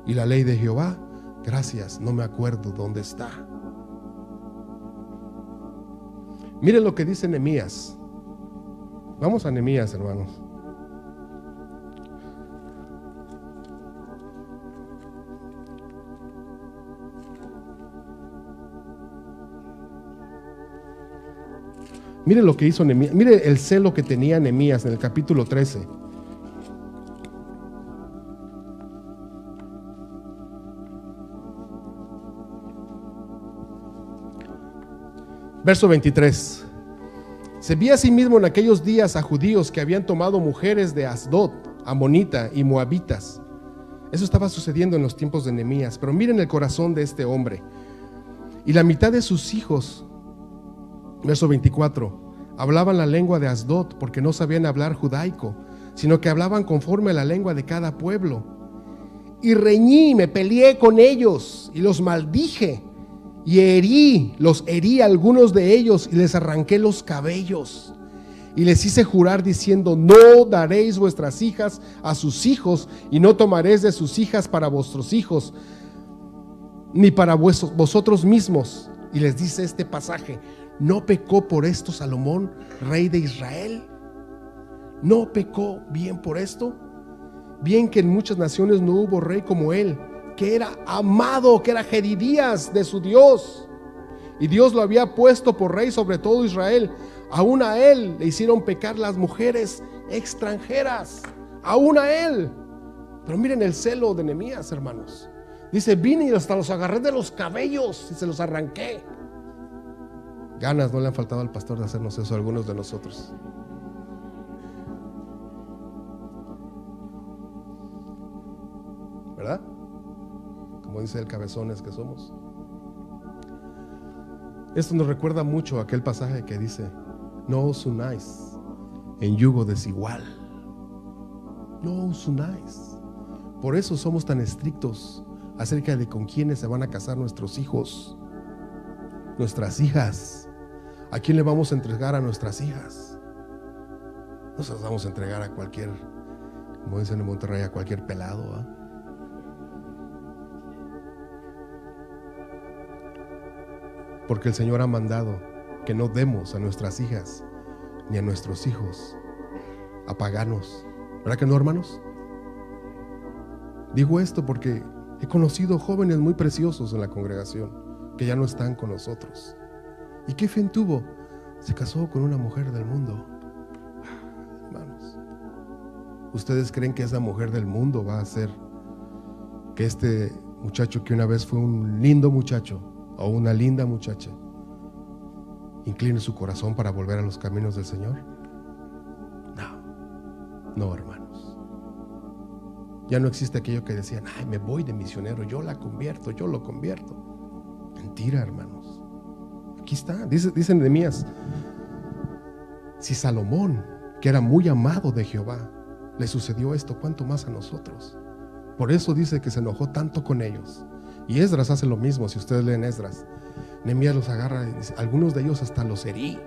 Y la ley de Jehová, gracias, no me acuerdo dónde está. Miren lo que dice Nehemías. Vamos a Nehemías, hermanos. Mire lo que hizo Nehemías. Mire el celo que tenía Nehemías en el capítulo 13. Verso 23. Se vio asimismo en aquellos días a judíos que habían tomado mujeres de Asdod, amonita y moabitas. Eso estaba sucediendo en los tiempos de Nehemías. Pero miren el corazón de este hombre. Y la mitad de sus hijos, verso 24, hablaban la lengua de Asdod, porque no sabían hablar judaico, sino que hablaban conforme a la lengua de cada pueblo. Y reñí, me peleé con ellos y los maldije, y los herí a algunos de ellos y les arranqué los cabellos. Y les hice jurar diciendo: no daréis vuestras hijas a sus hijos, y no tomaréis de sus hijas para vuestros hijos, ni para vosotros mismos. Y les dice este pasaje: ¿no pecó por esto Salomón, rey de Israel? ¿No pecó bien por esto? Bien que en muchas naciones no hubo rey como él, que era amado, que era Jedidías de su Dios, y Dios lo había puesto por rey sobre todo Israel. Aún a él le hicieron pecar las mujeres extranjeras, aún a él. Pero miren el celo de Nehemías, hermanos. Dice: vine y hasta los agarré de los cabellos y se los arranqué. Ganas no le han faltado al pastor de hacernos eso a algunos de nosotros. ¿Verdad? Como dice el cabezones que somos. Esto nos recuerda mucho a aquel pasaje que dice: no os unáis en yugo desigual. No os unáis. Por eso somos tan estrictos acerca de con quiénes se van a casar nuestros hijos. Nuestras hijas. ¿A quién le vamos a entregar a nuestras hijas? No se las vamos a entregar a cualquier, como dicen en Monterrey, a cualquier pelado, ¿eh? Porque el Señor ha mandado que no demos a nuestras hijas ni a nuestros hijos a paganos. ¿Verdad que no, hermanos? Digo esto porque he conocido jóvenes muy preciosos en la congregación que ya no están con nosotros. ¿Y qué fin tuvo? Se casó con una mujer del mundo. Hermanos, ¿ustedes creen que esa mujer del mundo va a hacer que este muchacho que una vez fue un lindo muchacho o una linda muchacha incline su corazón para volver a los caminos del Señor? No, hermanos. Ya no existe aquello que decían: ay, me voy de misionero, yo la convierto, yo lo convierto. Mentira, hermanos. Aquí está, dice Nehemías: si Salomón, que era muy amado de Jehová, le sucedió esto, ¿cuánto más a nosotros? Por eso dice que se enojó tanto con ellos. Y Esdras hace lo mismo. Si ustedes leen Esdras, Nehemías los agarra y dice, algunos de ellos hasta los herí.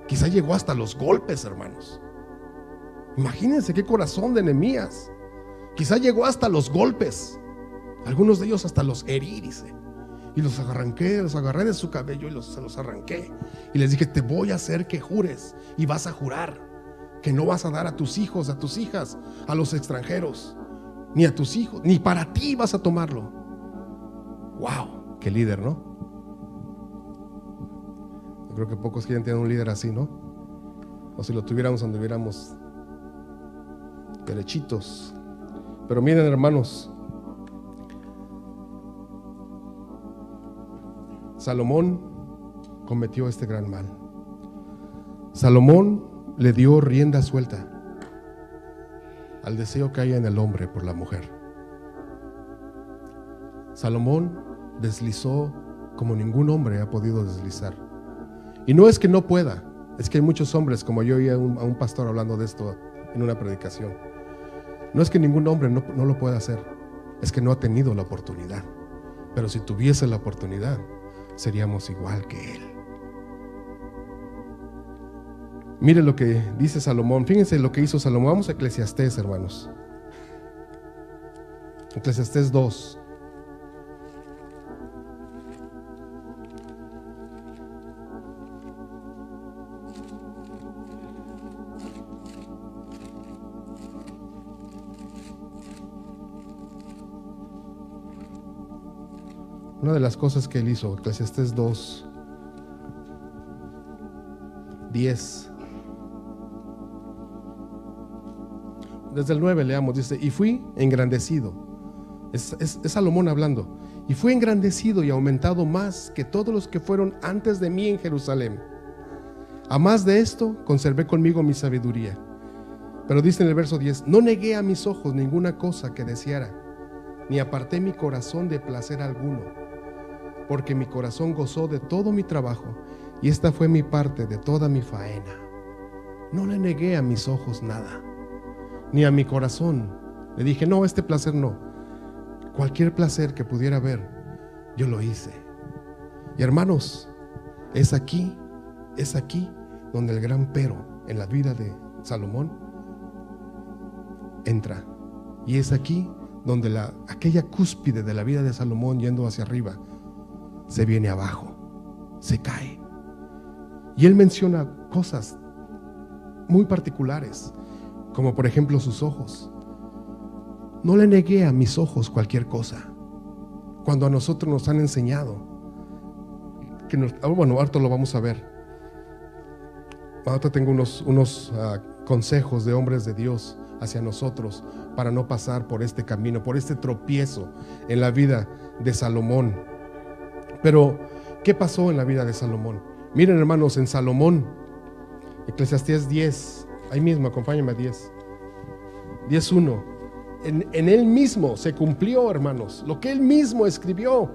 Quizá llegó hasta los golpes, hermanos. Imagínense qué corazón de Nehemías. Quizá llegó hasta los golpes. Algunos de ellos hasta los herí, dice. Y los agarré de su cabello y se los arranqué. Y les dije: te voy a hacer que jures. Y vas a jurar que no vas a dar a tus hijos, a tus hijas, a los extranjeros, ni a tus hijos, ni para ti vas a tomarlo. Wow, qué líder, ¿no? Yo creo que pocos quieren tener un líder así, ¿no? O si lo tuviéramos, anduviéramos derechitos. Pero miren, hermanos, Salomón cometió este gran mal. Salomón le dio rienda suelta al deseo que hay en el hombre por la mujer. Salomón deslizó como ningún hombre ha podido deslizar. Y no es que no pueda, es que hay muchos hombres, como yo oí a un pastor hablando de esto en una predicación. No es que ningún hombre no lo pueda hacer, es que no ha tenido la oportunidad. Pero si tuviese la oportunidad, seríamos igual que él. Mire lo que dice Salomón. Fíjense lo que hizo Salomón. Vamos a Eclesiastés, hermanos. Eclesiastés 2. Una de las cosas que él hizo, Eclesiastés 2, 10. Desde el 9 leamos, dice: y fui engrandecido. Es Salomón hablando. Y fui engrandecido y aumentado más que todos los que fueron antes de mí en Jerusalén. A más de esto, conservé conmigo mi sabiduría. Pero dice en el verso 10: no negué a mis ojos ninguna cosa que deseara, ni aparté mi corazón de placer alguno. Porque mi corazón gozó de todo mi trabajo, y esta fue mi parte de toda mi faena. No le negué a mis ojos nada, ni a mi corazón le dije: no, este placer no. Cualquier placer que pudiera haber, yo lo hice. Y hermanos, es aquí donde el gran pero en la vida de Salomón entra. Y es aquí donde aquella cúspide de la vida de Salomón yendo hacia arriba se viene abajo, se cae. Y él menciona cosas muy particulares, como por ejemplo sus ojos. No le negué a mis ojos cualquier cosa, cuando a nosotros nos han enseñado que bueno, ahorita lo vamos a ver. Ahorita tengo unos consejos de hombres de Dios hacia nosotros para no pasar por este camino, por este tropiezo en la vida de Salomón. Pero, ¿qué pasó en la vida de Salomón? Miren, hermanos, en Salomón, Eclesiastés 10, ahí mismo, acompáñenme a 10:1. En él mismo se cumplió, hermanos, lo que él mismo escribió.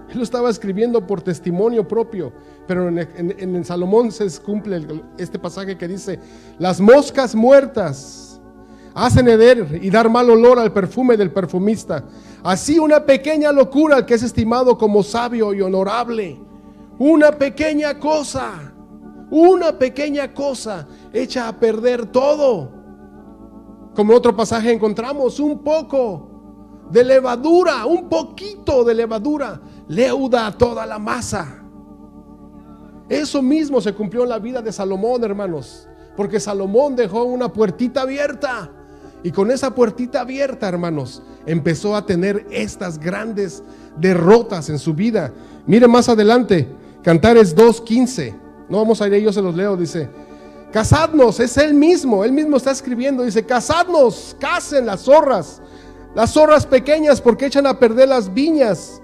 Él lo estaba escribiendo por testimonio propio. Pero en Salomón se cumple este pasaje que dice: las moscas muertas hacen heder y dar mal olor al perfume del perfumista. Así una pequeña locura al que es estimado como sabio y honorable. Una pequeña cosa echa a perder todo. Como en otro pasaje encontramos, un poco de levadura, un poquito de levadura leuda toda la masa. Eso mismo se cumplió en la vida de Salomón, hermanos, porque Salomón dejó una puertita abierta, y con esa puertita abierta, hermanos, empezó a tener estas grandes derrotas en su vida. Miren más adelante, Cantares 2:15. No vamos a ir, yo se los leo. Dice: casadnos, es él mismo está escribiendo. Dice: casadnos, casen las zorras pequeñas, porque echan a perder las viñas.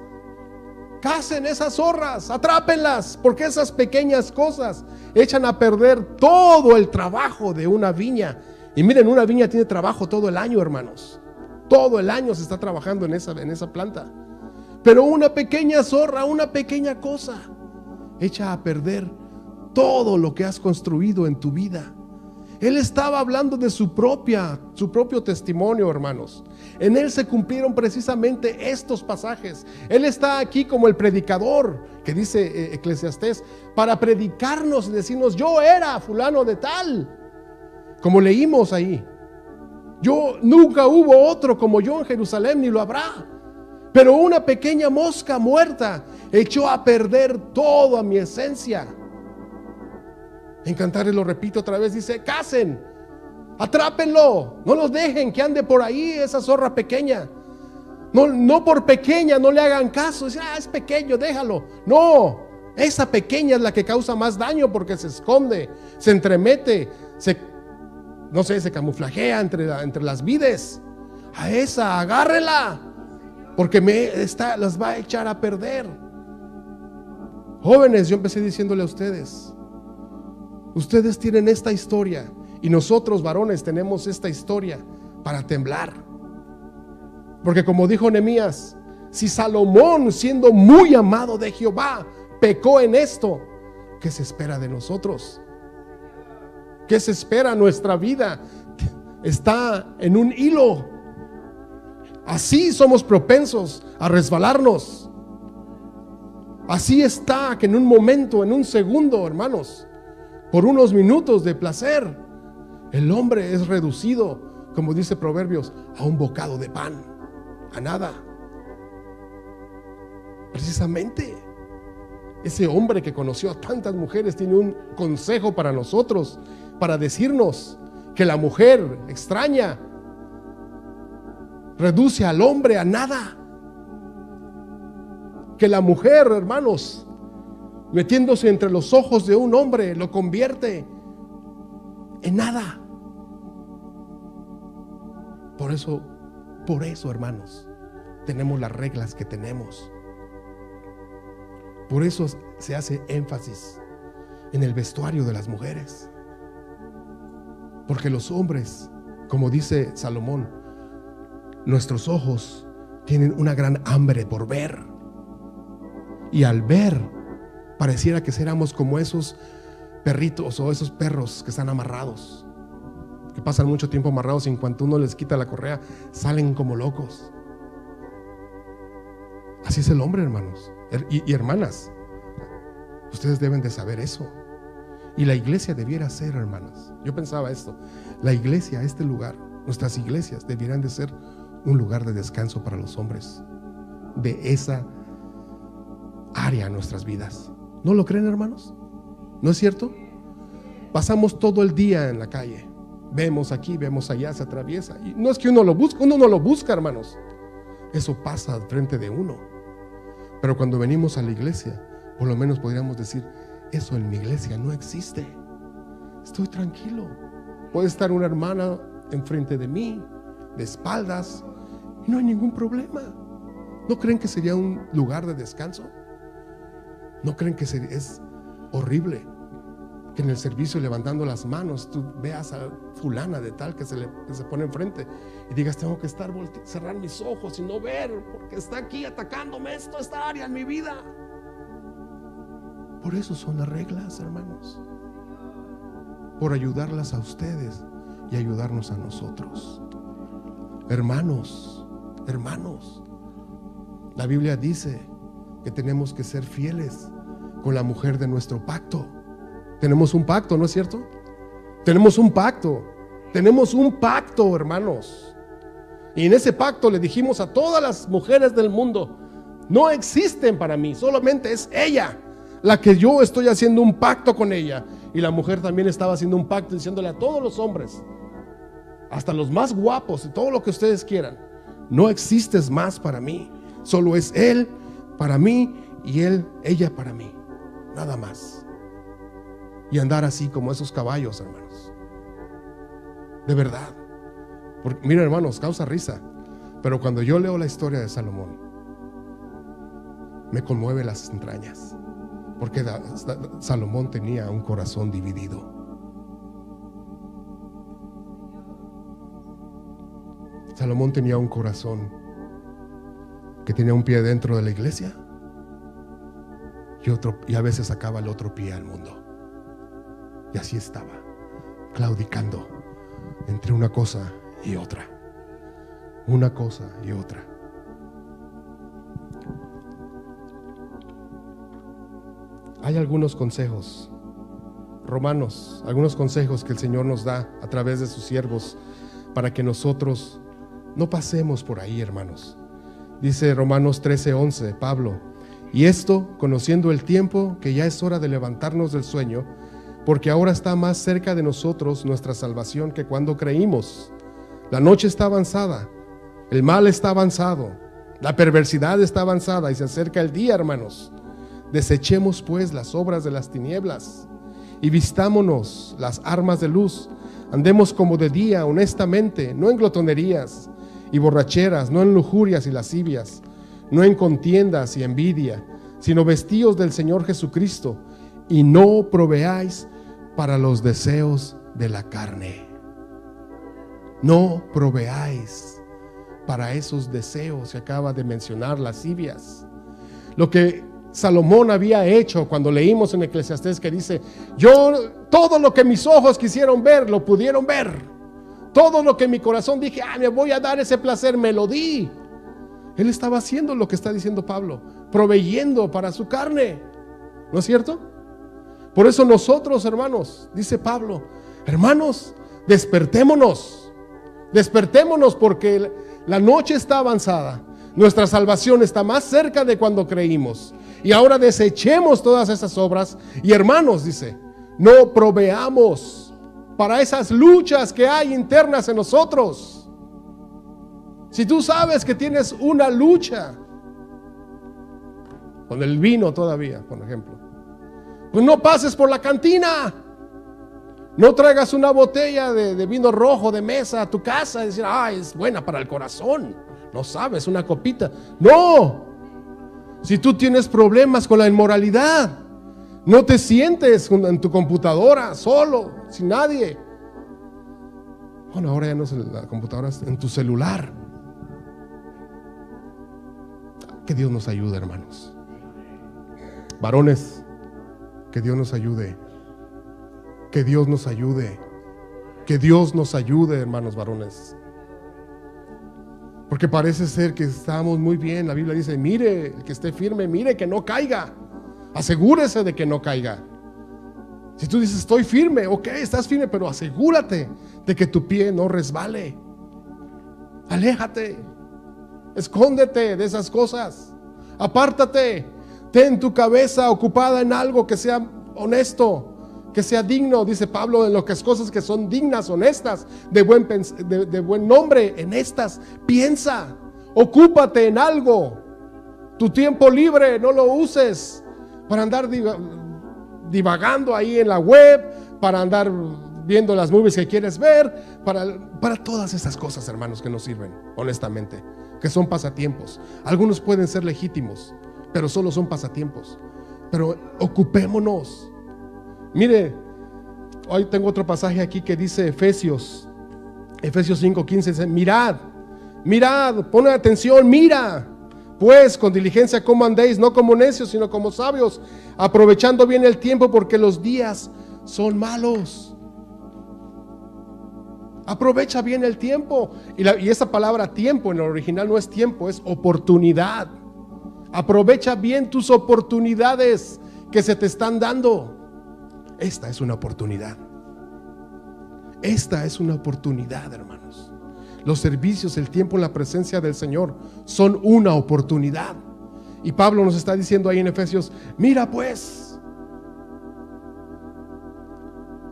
Casen esas zorras, atrápenlas, porque esas pequeñas cosas echan a perder todo el trabajo de una viña. Y miren, una viña tiene trabajo todo el año, hermanos. Todo el año se está trabajando en esa planta. Pero una pequeña zorra, una pequeña cosa, echa a perder todo lo que has construido en tu vida. Él estaba hablando de su propio testimonio, hermanos. En él se cumplieron precisamente estos pasajes. Él está aquí como el predicador, que dice Eclesiastés, para predicarnos y decirnos: yo era fulano de tal, como leímos ahí. Nunca hubo otro como yo en Jerusalén, ni lo habrá. Pero una pequeña mosca muerta echó a perder toda mi esencia. En Cantares lo repito otra vez, dice: casen, atrápenlo, no los dejen que ande por ahí esa zorra pequeña. No por pequeña, no le hagan caso. Dice: es pequeño, déjalo. No, esa pequeña es la que causa más daño, porque se esconde, se entremete, se camuflajea entre las vides. A esa, agárrela, porque las va a echar a perder. Jóvenes, yo empecé diciéndole a ustedes: ustedes tienen esta historia, y nosotros varones tenemos esta historia para temblar. Porque como dijo Nehemías, si Salomón, siendo muy amado de Jehová, pecó en esto, ¿qué se espera de nosotros? ¿Qué se espera? Nuestra vida está en un hilo. Así somos propensos a resbalarnos. Así está, que en un momento, en un segundo, hermanos, por unos minutos de placer, el hombre es reducido, como dice Proverbios, a un bocado de pan, a nada. Precisamente ese hombre que conoció a tantas mujeres tiene un consejo para nosotros, para decirnos que la mujer extraña reduce al hombre a nada. Que la mujer, hermanos, metiéndose entre los ojos de un hombre, lo convierte en nada. Por eso, hermanos, tenemos las reglas que tenemos. Por eso se hace énfasis en el vestuario de las mujeres. Porque los hombres, como dice Salomón, nuestros ojos tienen una gran hambre por ver. Y al ver, pareciera que éramos como esos perritos o esos perros que están amarrados, que pasan mucho tiempo amarrados, y en cuanto uno les quita la correa, salen como locos. Así es el hombre, hermanos y hermanas. Ustedes deben de saber eso. Y la iglesia debiera ser, hermanas, yo pensaba esto: la iglesia, este lugar, nuestras iglesias debieran de ser un lugar de descanso para los hombres de esa área en nuestras vidas. ¿No lo creen, hermanos? ¿No es cierto? Pasamos todo el día en la calle, vemos aquí, vemos allá, se atraviesa, y no es que uno no lo busca, hermanos. Eso pasa al frente de uno. Pero cuando venimos a la iglesia, por lo menos podríamos decir: eso en mi iglesia no existe. Estoy tranquilo. Puede estar una hermana enfrente de mí, de espaldas, y no hay ningún problema. ¿No creen que sería un lugar de descanso? ¿No creen que es horrible que en el servicio, levantando las manos, tú veas a fulana de tal que se pone enfrente y digas: tengo que cerrar mis ojos y no ver, porque está aquí atacándome esta área en mi vida? Por eso son las reglas, hermanos, por ayudarlas a ustedes y ayudarnos a nosotros. Hermanos, la Biblia dice que tenemos que ser fieles con la mujer de nuestro pacto. Tenemos un pacto, ¿no es cierto? Tenemos un pacto. Tenemos un pacto, hermanos. Y en ese pacto le dijimos a todas las mujeres del mundo: no existen para mí, solamente es ella la que yo estoy haciendo un pacto con ella. Y la mujer también estaba haciendo un pacto diciéndole a todos los hombres, hasta los más guapos y todo lo que ustedes quieran: no existes más para mí, solo es él para mí y ella para mí, nada más. Y andar así como esos caballos, hermanos, de verdad. Porque, mira, hermanos, causa risa, pero cuando yo leo la historia de Salomón, me conmueve las entrañas, porque Salomón tenía un corazón dividido. Salomón tenía un corazón que tenía un pie dentro de la iglesia y a veces sacaba el otro pie al mundo. Y así estaba, claudicando entre una cosa y otra. Una cosa y otra. Hay algunos consejos, Romanos, algunos consejos que el Señor nos da a través de sus siervos para que nosotros no pasemos por ahí, hermanos. Dice Romanos 13:11, Pablo: y esto, conociendo el tiempo, que ya es hora de levantarnos del sueño, porque ahora está más cerca de nosotros nuestra salvación que cuando creímos. La noche está avanzada, el mal está avanzado, la perversidad está avanzada y se acerca el día, hermanos. Desechemos pues las obras de las tinieblas y vistámonos las armas de luz. Andemos como de día, honestamente, no en glotonerías y borracheras, no en lujurias y lascivias, no en contiendas y envidia, sino vestíos del Señor Jesucristo, y no proveáis para los deseos de la carne. No proveáis para esos deseos que acaba de mencionar, lascivias. Lo que Salomón había hecho cuando leímos en Eclesiastés, que dice: yo todo lo que mis ojos quisieron ver, lo pudieron ver. Todo lo que mi corazón dije, me voy a dar ese placer, me lo di. Él estaba haciendo lo que está diciendo Pablo, proveyendo para su carne, ¿no es cierto? Por eso nosotros, hermanos, dice Pablo, hermanos, despertémonos, porque la noche está avanzada, nuestra salvación está más cerca de cuando creímos, y ahora desechemos todas esas obras. Y hermanos, dice, no proveamos para esas luchas que hay internas en nosotros. Si tú sabes que tienes una lucha con el vino todavía, por ejemplo, pues no pases por la cantina. No traigas una botella de vino rojo de mesa a tu casa y decir: es buena para el corazón. No sabes, una copita. No. Si tú tienes problemas con la inmoralidad, no te sientes en tu computadora solo, sin nadie. Bueno, ahora ya no es la computadora, es en tu celular. Que Dios nos ayude, hermanos. Varones, que Dios nos ayude. Que Dios nos ayude. Que Dios nos ayude, hermanos varones. Porque parece ser que estamos muy bien. La Biblia dice: mire, el que esté firme, mire que no caiga. Asegúrese de que no caiga. Si tú dices: estoy firme, ok, estás firme, pero asegúrate de que tu pie no resbale. Aléjate. Escóndete de esas cosas. Apártate. Ten tu cabeza ocupada en algo que sea honesto, que sea digno, dice Pablo, en lo que es cosas que son dignas, honestas, de buen nombre. En estas piensa, ocúpate en algo. Tu tiempo libre no lo uses para andar divagando ahí en la web, para andar viendo las movies que quieres ver, para todas esas cosas, hermanos, que no sirven, honestamente, que son pasatiempos. Algunos pueden ser legítimos, pero solo son pasatiempos. Pero ocupémonos. Mire, hoy tengo otro pasaje aquí que dice Efesios 5:15, dice: mirad, poned atención, mira, pues con diligencia cómo andéis, no como necios, sino como sabios, aprovechando bien el tiempo, porque los días son malos. Aprovecha bien el tiempo. Y esa palabra tiempo en el original no es tiempo, es oportunidad. Aprovecha bien tus oportunidades que se te están dando. Esta es una oportunidad. Esta es una oportunidad, hermanos. Los servicios, el tiempo en la presencia del Señor son una oportunidad. Y Pablo nos está diciendo ahí en Efesios: mira pues,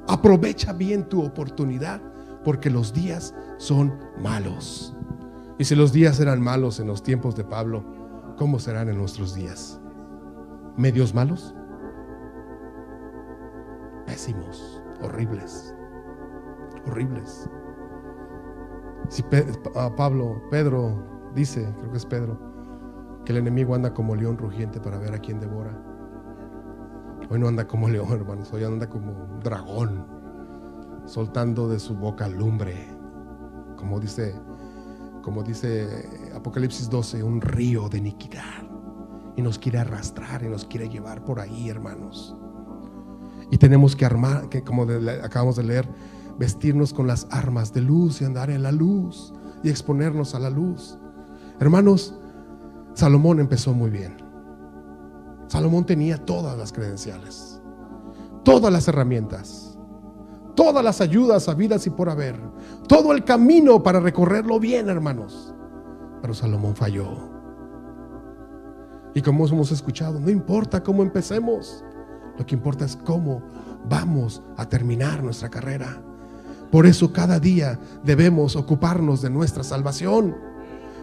aprovecha bien tu oportunidad, porque los días son malos. Y si los días eran malos en los tiempos de Pablo, ¿cómo serán en nuestros días? ¿Medios malos? Pésimos, horribles, horribles. Si Pedro dice, creo que es Pedro, que el enemigo anda como león rugiente para ver a quién devora. Hoy no anda como león, hermanos, hoy anda como un dragón, soltando de su boca lumbre, como dice Apocalipsis 12, un río de iniquidad, y nos quiere arrastrar y nos quiere llevar por ahí, hermanos. Y tenemos que armar, que como acabamos de leer, vestirnos con las armas de luz y andar en la luz y exponernos a la luz. Hermanos, Salomón empezó muy bien. Salomón tenía todas las credenciales, todas las herramientas, todas las ayudas habidas y por haber, todo el camino para recorrerlo bien, hermanos. Pero Salomón falló. Y como hemos escuchado, no importa cómo empecemos, lo que importa es cómo vamos a terminar nuestra carrera. Por eso cada día debemos ocuparnos de nuestra salvación.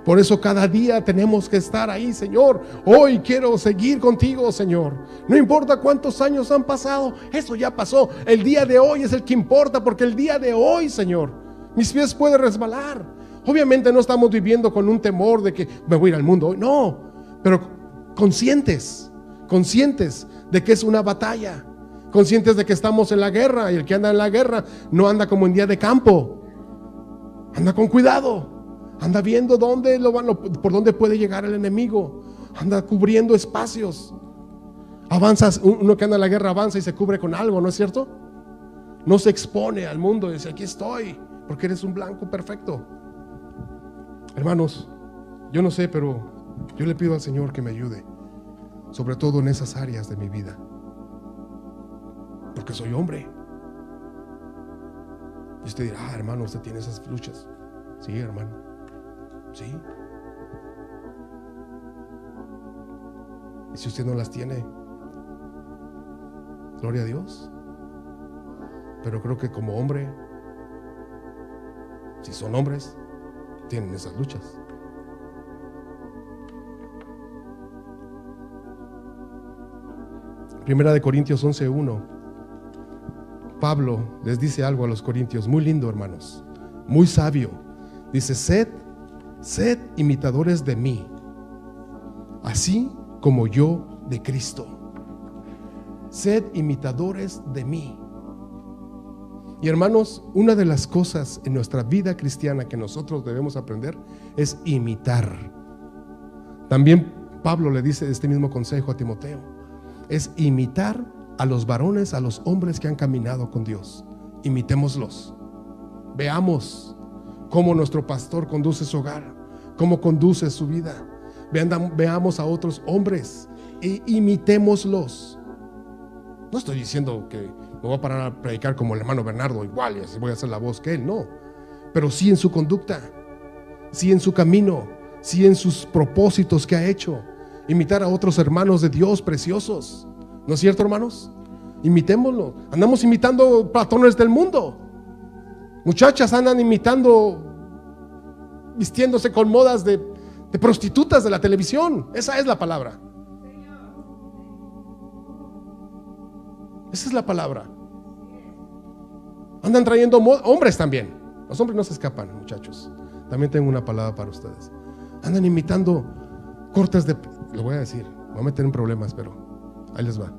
Por eso cada día tenemos que estar ahí: Señor, hoy quiero seguir contigo, Señor. No importa cuántos años han pasado, eso ya pasó. El día de hoy es el que importa, porque el día de hoy, Señor, mis pies pueden resbalar. Obviamente no estamos viviendo con un temor de que me voy a ir al mundo hoy, no, pero conscientes de que es una batalla, conscientes de que estamos en la guerra, y el que anda en la guerra no anda como en día de campo, anda con cuidado. Anda viendo por dónde puede llegar el enemigo. Anda cubriendo espacios. Avanzas, uno que anda en la guerra avanza y se cubre con algo, ¿no es cierto? No se expone al mundo y dice: aquí estoy, porque eres un blanco perfecto. Hermanos, yo no sé, pero yo le pido al Señor que me ayude, sobre todo en esas áreas de mi vida, porque soy hombre. Y usted dirá: hermano, usted tiene esas luchas. Sí, hermano. Sí. Y si usted no las tiene, gloria a Dios. Pero creo que como hombre, si son hombres, tienen esas luchas. Primera de Corintios 11:1. Pablo les dice algo a los corintios muy lindo, hermanos, muy sabio. Dice: sed imitadores de mí, así como yo de Cristo. Sed imitadores de mí. Y hermanos, una de las cosas en nuestra vida cristiana que nosotros debemos aprender es imitar. También Pablo le dice este mismo consejo a Timoteo: es imitar a los varones, a los hombres que han caminado con Dios. Imitémoslos. Veamos cómo nuestro pastor conduce su hogar, cómo conduce su vida. Veamos a otros hombres e imitémoslos. No estoy diciendo que me voy a parar a predicar como el hermano Bernardo, igual, y así voy a hacer la voz que él, no. Pero sí en su conducta, sí en su camino, sí en sus propósitos que ha hecho. Imitar a otros hermanos de Dios preciosos. ¿No es cierto, hermanos? Imitémoslo. Andamos imitando patrones del mundo. Muchachas andan vistiéndose con modas de prostitutas de la televisión. Esa es la palabra. Esa es la palabra. Andan trayendo hombres también. Los hombres no se escapan, muchachos. También tengo una palabra para ustedes. Andan imitando cortes de... Lo voy a decir, me voy a meter en problemas, pero ahí les va.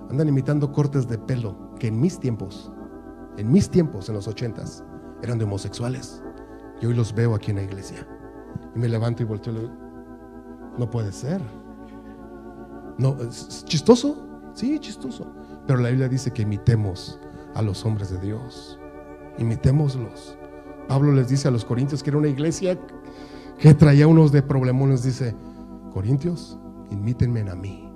Andan imitando cortes de pelo que en mis tiempos, en los 80s, eran de homosexuales. Y hoy los veo aquí en la iglesia. Y me levanto y volteo y le digo: no puede ser. No, ¿es chistoso? Sí, chistoso. Pero la Biblia dice que imitemos a los hombres de Dios. Imitémoslos. Pablo les dice a los corintios, que era una iglesia que traía unos de problemones, dice: Corintios, imítenme a mí.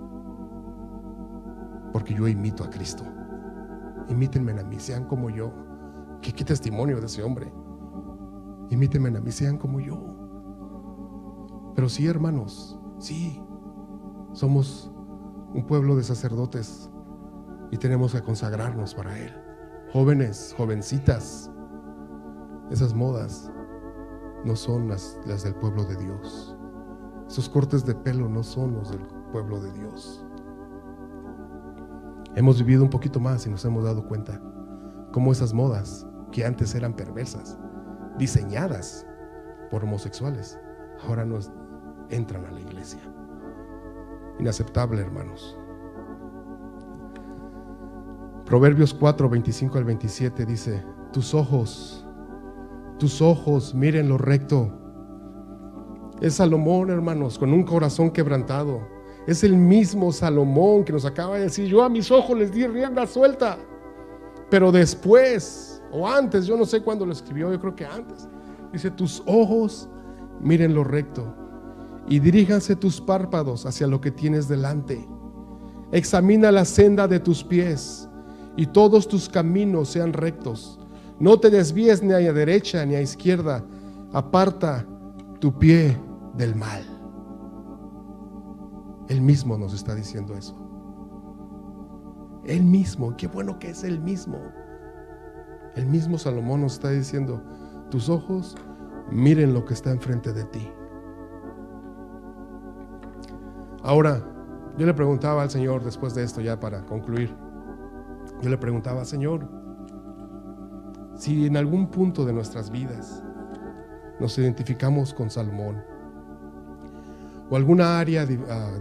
porque yo imito a Cristo. Imítenme a mí, sean como yo. ¿Qué testimonio de ese hombre? Imítenme a mí, sean como yo. Pero sí, hermanos, sí, somos un pueblo de sacerdotes y tenemos que consagrarnos para Él. Jóvenes, jovencitas, esas modas no son las del pueblo de Dios. Esos cortes de pelo no son los del pueblo de Dios. Hemos vivido un poquito más y nos hemos dado cuenta cómo esas modas que antes eran perversas, diseñadas por homosexuales, ahora nos entran a la iglesia. Inaceptable, hermanos. Proverbios 4, 25 al 27 dice: tus ojos miren lo recto. Es Salomón, hermanos, con un corazón quebrantado. Es el mismo Salomón que nos acaba de decir: yo a mis ojos les di rienda suelta. Pero después, o antes, yo no sé cuándo lo escribió, yo creo que antes, dice: tus ojos miren lo recto y diríjanse tus párpados hacia lo que tienes delante. Examina la senda de tus pies y todos tus caminos sean rectos. No te desvíes ni a derecha ni a izquierda. Aparta tu pie del mal. Él mismo nos está diciendo eso. Él mismo, qué bueno que es Él mismo. El mismo Salomón nos está diciendo: tus ojos miren lo que está enfrente de ti. Ahora, yo le preguntaba al Señor después de esto, ya para concluir, yo le preguntaba: Señor, si en algún punto de nuestras vidas nos identificamos con Salomón, o alguna área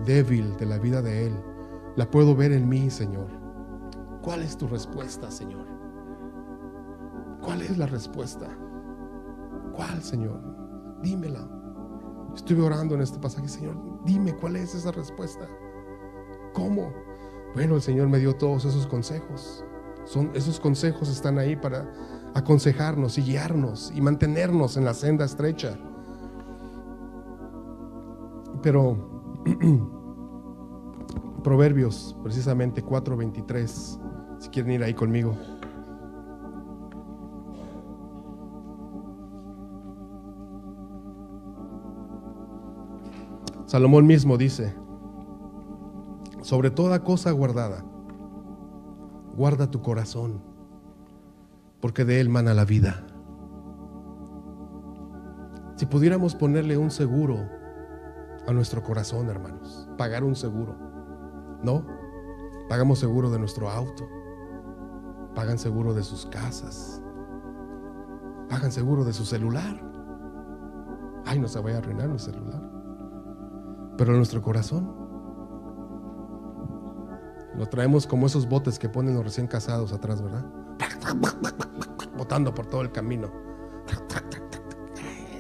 débil de la vida de él, la puedo ver en mí, Señor, ¿cuál es tu respuesta, Señor? ¿Cuál es la respuesta? ¿Cuál, Señor? Dímela. Estuve orando en este pasaje: Señor, dime cuál es esa respuesta. ¿Cómo? Bueno, el Señor me dio todos esos consejos. Esos consejos están ahí para aconsejarnos y guiarnos y mantenernos en la senda estrecha. Pero Proverbios, precisamente 4:23, si quieren ir ahí conmigo. Salomón mismo dice: sobre toda cosa guardada, guarda tu corazón, porque de él mana la vida. Si pudiéramos ponerle un seguro a nuestro corazón, hermanos, pagar un seguro, ¿no? Pagamos seguro de nuestro auto, pagan seguro de sus casas, pagan seguro de su celular. Ay, no se vaya a arruinar mi celular. Pero nuestro corazón lo traemos como esos botes que ponen los recién casados atrás, ¿verdad? Botando por todo el camino.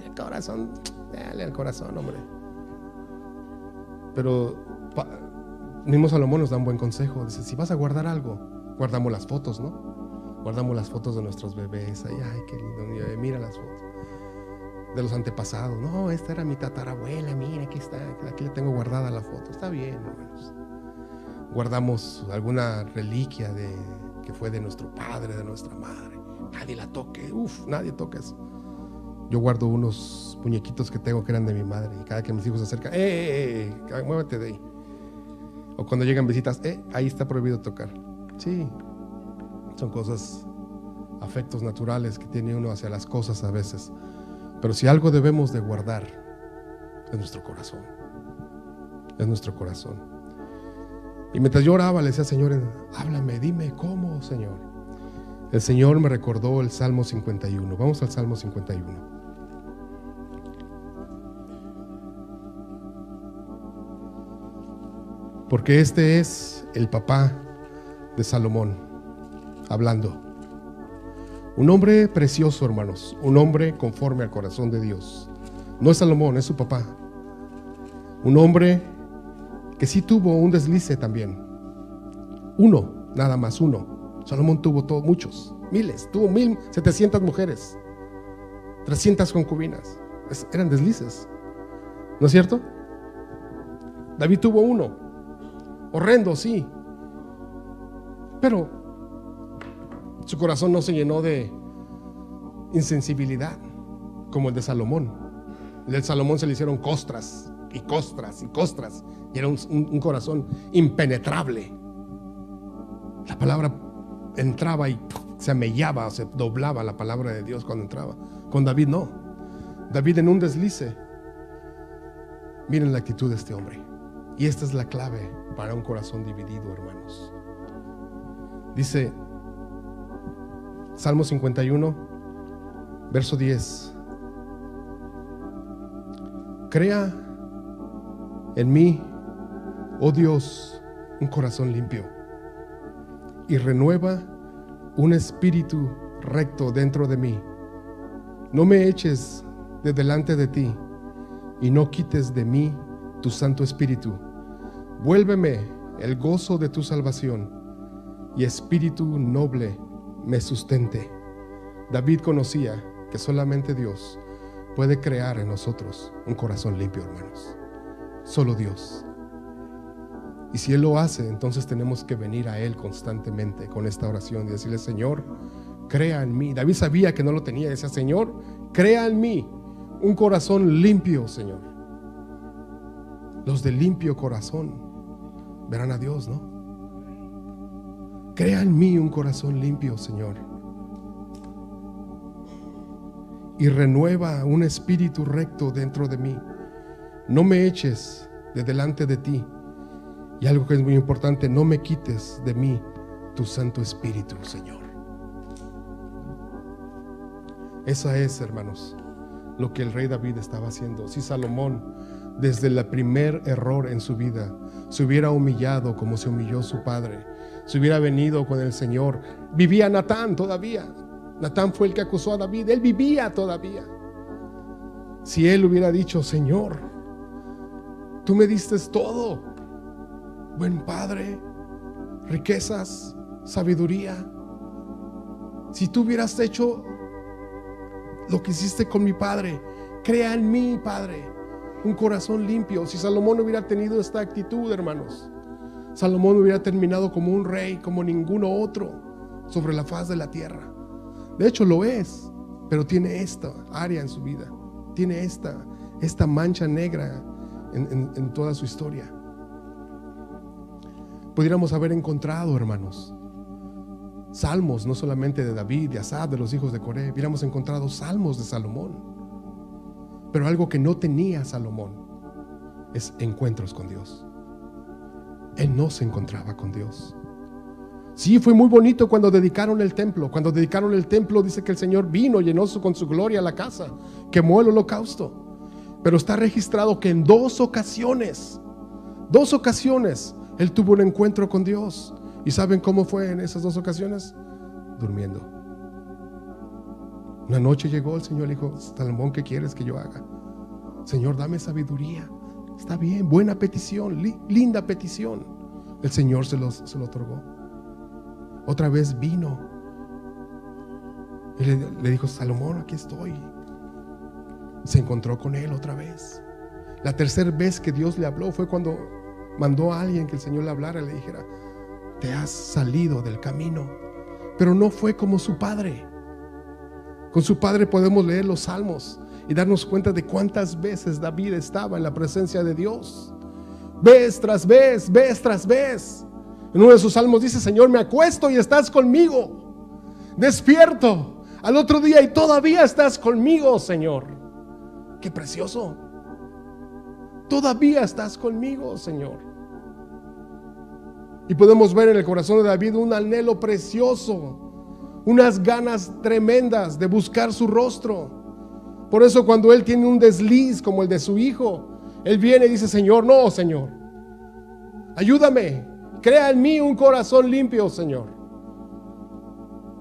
El corazón, dale al corazón, hombre. Pero mismo Salomón nos da un buen consejo. Dice: si vas a guardar algo, guardamos las fotos, ¿no? Guardamos las fotos de nuestros bebés. Ay, qué lindo. Mira las fotos de los antepasados. No, esta era mi tatarabuela, mira, aquí está, aquí le tengo guardada la foto. Está bien, hermanos. Guardamos alguna reliquia que fue de nuestro padre, de nuestra madre. Nadie la toque. Nadie toca eso. Yo guardo unos muñequitos que tengo que eran de mi madre, y cada que mis hijos se acercan: muévete de ahí. O cuando llegan visitas: ahí está prohibido tocar. Sí, son cosas, afectos naturales que tiene uno hacia las cosas a veces. Pero si algo debemos de guardar, es nuestro corazón. Es nuestro corazón. Y mientras yo oraba, le decía: Señor, háblame, dime cómo, Señor. El Señor me recordó el Salmo 51. Vamos al Salmo 51. Porque este es el papá de Salomón hablando. Un hombre precioso, hermanos, un hombre conforme al corazón de Dios. No es Salomón, es su papá. Un hombre que sí tuvo un deslice también. Uno, nada más uno. Salomón tuvo muchos, miles, tuvo 1,700 mujeres, 300 concubinas. Eran deslices, ¿no es cierto? David tuvo uno, horrendo, sí, Pero su corazón no se llenó de insensibilidad como el de Salomón. El de Salomón se le hicieron costras y costras y costras, y era un corazón impenetrable. La palabra entraba y se amellaba, se doblaba la palabra de Dios cuando entraba. Con David no. David en un deslice. Miren la actitud de este hombre. Y esta es la clave para un corazón dividido, hermanos. Dice Salmo 51, verso 10: crea en mí, oh Dios, un corazón limpio, y renueva un espíritu recto dentro de mí. No me eches de delante de ti, y no quites de mí tu Santo Espíritu. Vuélveme el gozo de tu salvación, y espíritu noble me sustente. David conocía que solamente Dios puede crear en nosotros un corazón limpio, hermanos. Solo Dios. Y si Él lo hace, entonces tenemos que venir a Él constantemente con esta oración y decirle: Señor, crea en mí. David sabía que no lo tenía. Decía: Señor, crea en mí un corazón limpio, Señor. Los de limpio corazón verán a Dios, ¿no? Crea en mí un corazón limpio, Señor, y renueva un espíritu recto dentro de mí. No me eches de delante de ti, y algo que es muy importante, no me quites de mí tu Santo Espíritu, Señor. Esa es, hermanos, lo que el rey David estaba haciendo. Si Salomón, desde el primer error en su vida, se hubiera humillado como se humilló su padre, se hubiera venido con el Señor. Vivía Natán todavía. Natán fue el que acusó a David. Él vivía todavía. Si él hubiera dicho: Señor, tú me diste todo, buen padre, riquezas, sabiduría. Si tú hubieras hecho lo que hiciste con mi padre, crea en mí, Padre, un corazón limpio. Si Salomón hubiera tenido esta actitud, hermanos, Salomón hubiera terminado como un rey, como ninguno otro sobre la faz de la tierra. De hecho lo es, pero tiene esta área en su vida, tiene esta mancha negra en toda su historia. Pudiéramos haber encontrado, hermanos, salmos, no solamente de David, de Asaf, de los hijos de Coré. Hubiéramos encontrado salmos de Salomón. Pero algo que no tenía Salomón es encuentros con Dios. Él no se encontraba con Dios. Sí, fue muy bonito cuando dedicaron el templo. Cuando dedicaron el templo, dice que el Señor vino, llenó con su gloria la casa, quemó el holocausto. Pero está registrado que en dos ocasiones, Él tuvo un encuentro con Dios. ¿Y saben cómo fue en esas dos ocasiones? Durmiendo. Una noche llegó el Señor y le dijo: Salomón, ¿qué quieres que yo haga? Señor, dame sabiduría. Está bien, buena petición, linda petición. El Señor se lo otorgó. Otra vez vino y le dijo: Salomón, aquí estoy. Se encontró con él otra vez. La tercera vez que Dios le habló fue cuando mandó a alguien que el Señor le hablara y le dijera: te has salido del camino. Pero no fue como su padre. Con su padre podemos leer los salmos y darnos cuenta de cuántas veces David estaba en la presencia de Dios. Vez tras vez, vez tras vez. En uno de sus salmos dice: Señor, me acuesto y estás conmigo. Despierto al otro día y todavía estás conmigo, Señor. Qué precioso. Todavía estás conmigo, Señor. Y podemos ver en el corazón de David un anhelo precioso, unas ganas tremendas de buscar su rostro. Por eso cuando él tiene un desliz como el de su hijo, él viene y dice: Señor, no, Señor, ayúdame, crea en mí un corazón limpio, Señor.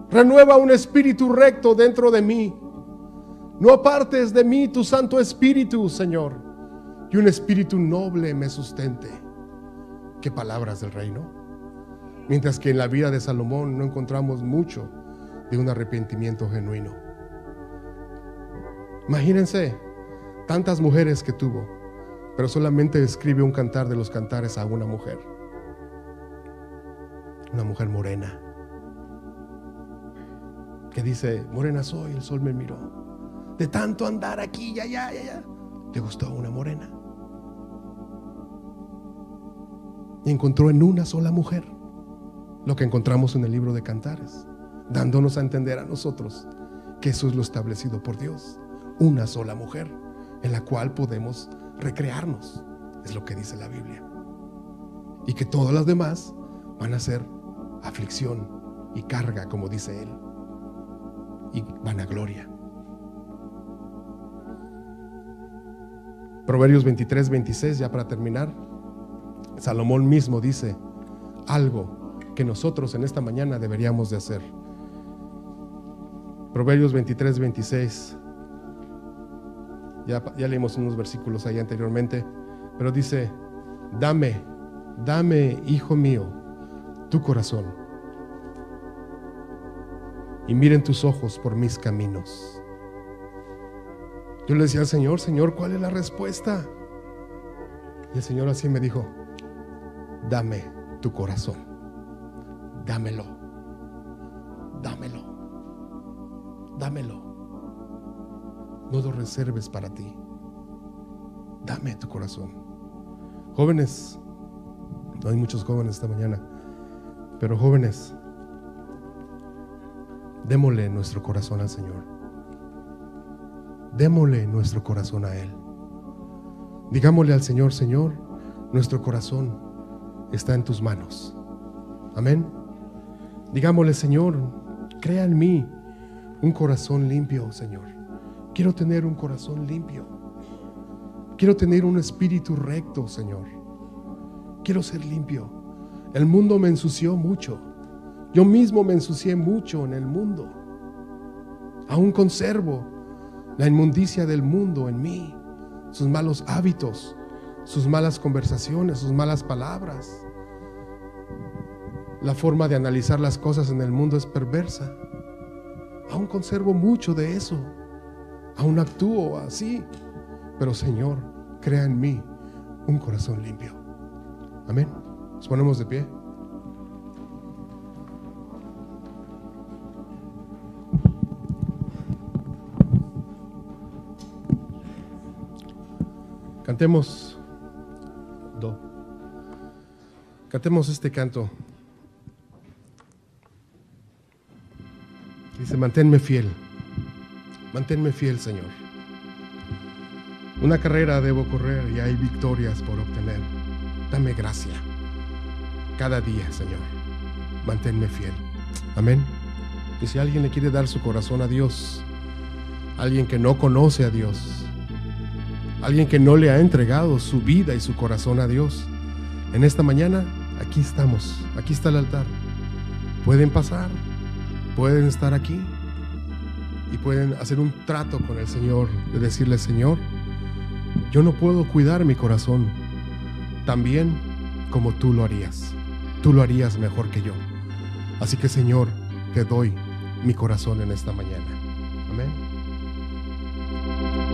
Renueva un espíritu recto dentro de mí. No apartes de mí tu Santo Espíritu, Señor, y un espíritu noble me sustente. Qué palabras del reino. Mientras que en la vida de Salomón no encontramos mucho de un arrepentimiento genuino. Imagínense tantas mujeres que tuvo, pero solamente escribe un cantar de los cantares a una mujer. una mujer morena, que dice, morena soy, el sol me miró. De tanto andar aquí, ya, le gustó una morena. Y encontró en una sola mujer lo que encontramos en el libro de Cantares, dándonos a entender a nosotros que eso es lo establecido por Dios. Una sola mujer en la cual podemos recrearnos, es lo que dice la Biblia. Y que todas las demás van a ser aflicción y carga, como dice él, y vanagloria. Proverbios 23, 26, ya para terminar, Salomón mismo dice algo que nosotros en esta mañana deberíamos de hacer. Proverbios 23, 26. Ya leímos unos versículos ahí anteriormente, pero dice, dame, hijo mío, tu corazón, y miren tus ojos por mis caminos. Yo le decía al Señor, Señor, ¿cuál es la respuesta? Y el Señor así me dijo, dame tu corazón, dámelo, no lo reserves para ti, dame tu corazón. Jóvenes, no hay muchos jóvenes esta mañana, pero jóvenes, démosle nuestro corazón al Señor, démosle nuestro corazón a Él. Digámosle al Señor, Señor, nuestro corazón está en tus manos. Amén. Digámosle, Señor, crea en mí un corazón limpio, Señor. Quiero tener un corazón limpio. Quiero tener un espíritu recto, Señor. Quiero ser limpio. El mundo me ensució mucho. Yo mismo me ensucié mucho en el mundo. Aún conservo la inmundicia del mundo en mí, sus malos hábitos, sus malas conversaciones, sus malas palabras. La forma de analizar las cosas en el mundo es perversa. Aún conservo mucho de eso. Aún actúo así. Pero Señor, crea en mí un corazón limpio. Amén. Nos ponemos de pie. Cantemos este canto. Dice, manténme fiel, Señor. Una carrera debo correr y hay victorias por obtener. Dame gracia cada día, Señor. Manténme fiel. Amén. Y si alguien le quiere dar su corazón a Dios, alguien que no conoce a Dios, alguien que no le ha entregado su vida y su corazón a Dios, en esta mañana, aquí estamos, aquí está el altar. Pueden pasar, pueden estar aquí y pueden hacer un trato con el Señor, de decirle, Señor, yo no puedo cuidar mi corazón tan bien como tú lo harías mejor que yo. Así que, Señor, te doy mi corazón en esta mañana. Amén.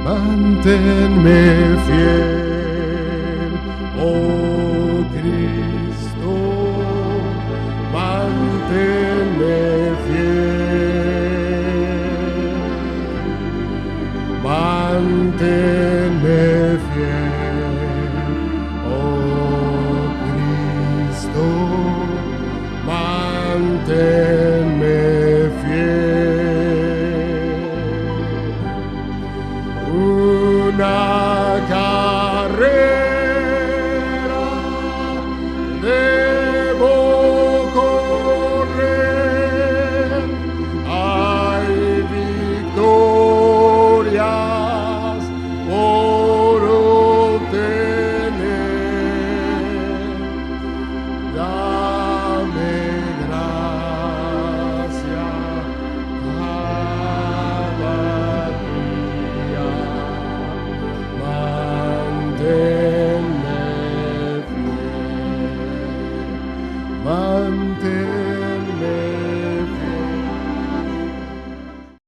Manténme fiel, oh Cristo, manténme fiel, manténme fiel, oh Cristo, manténme fiel. Una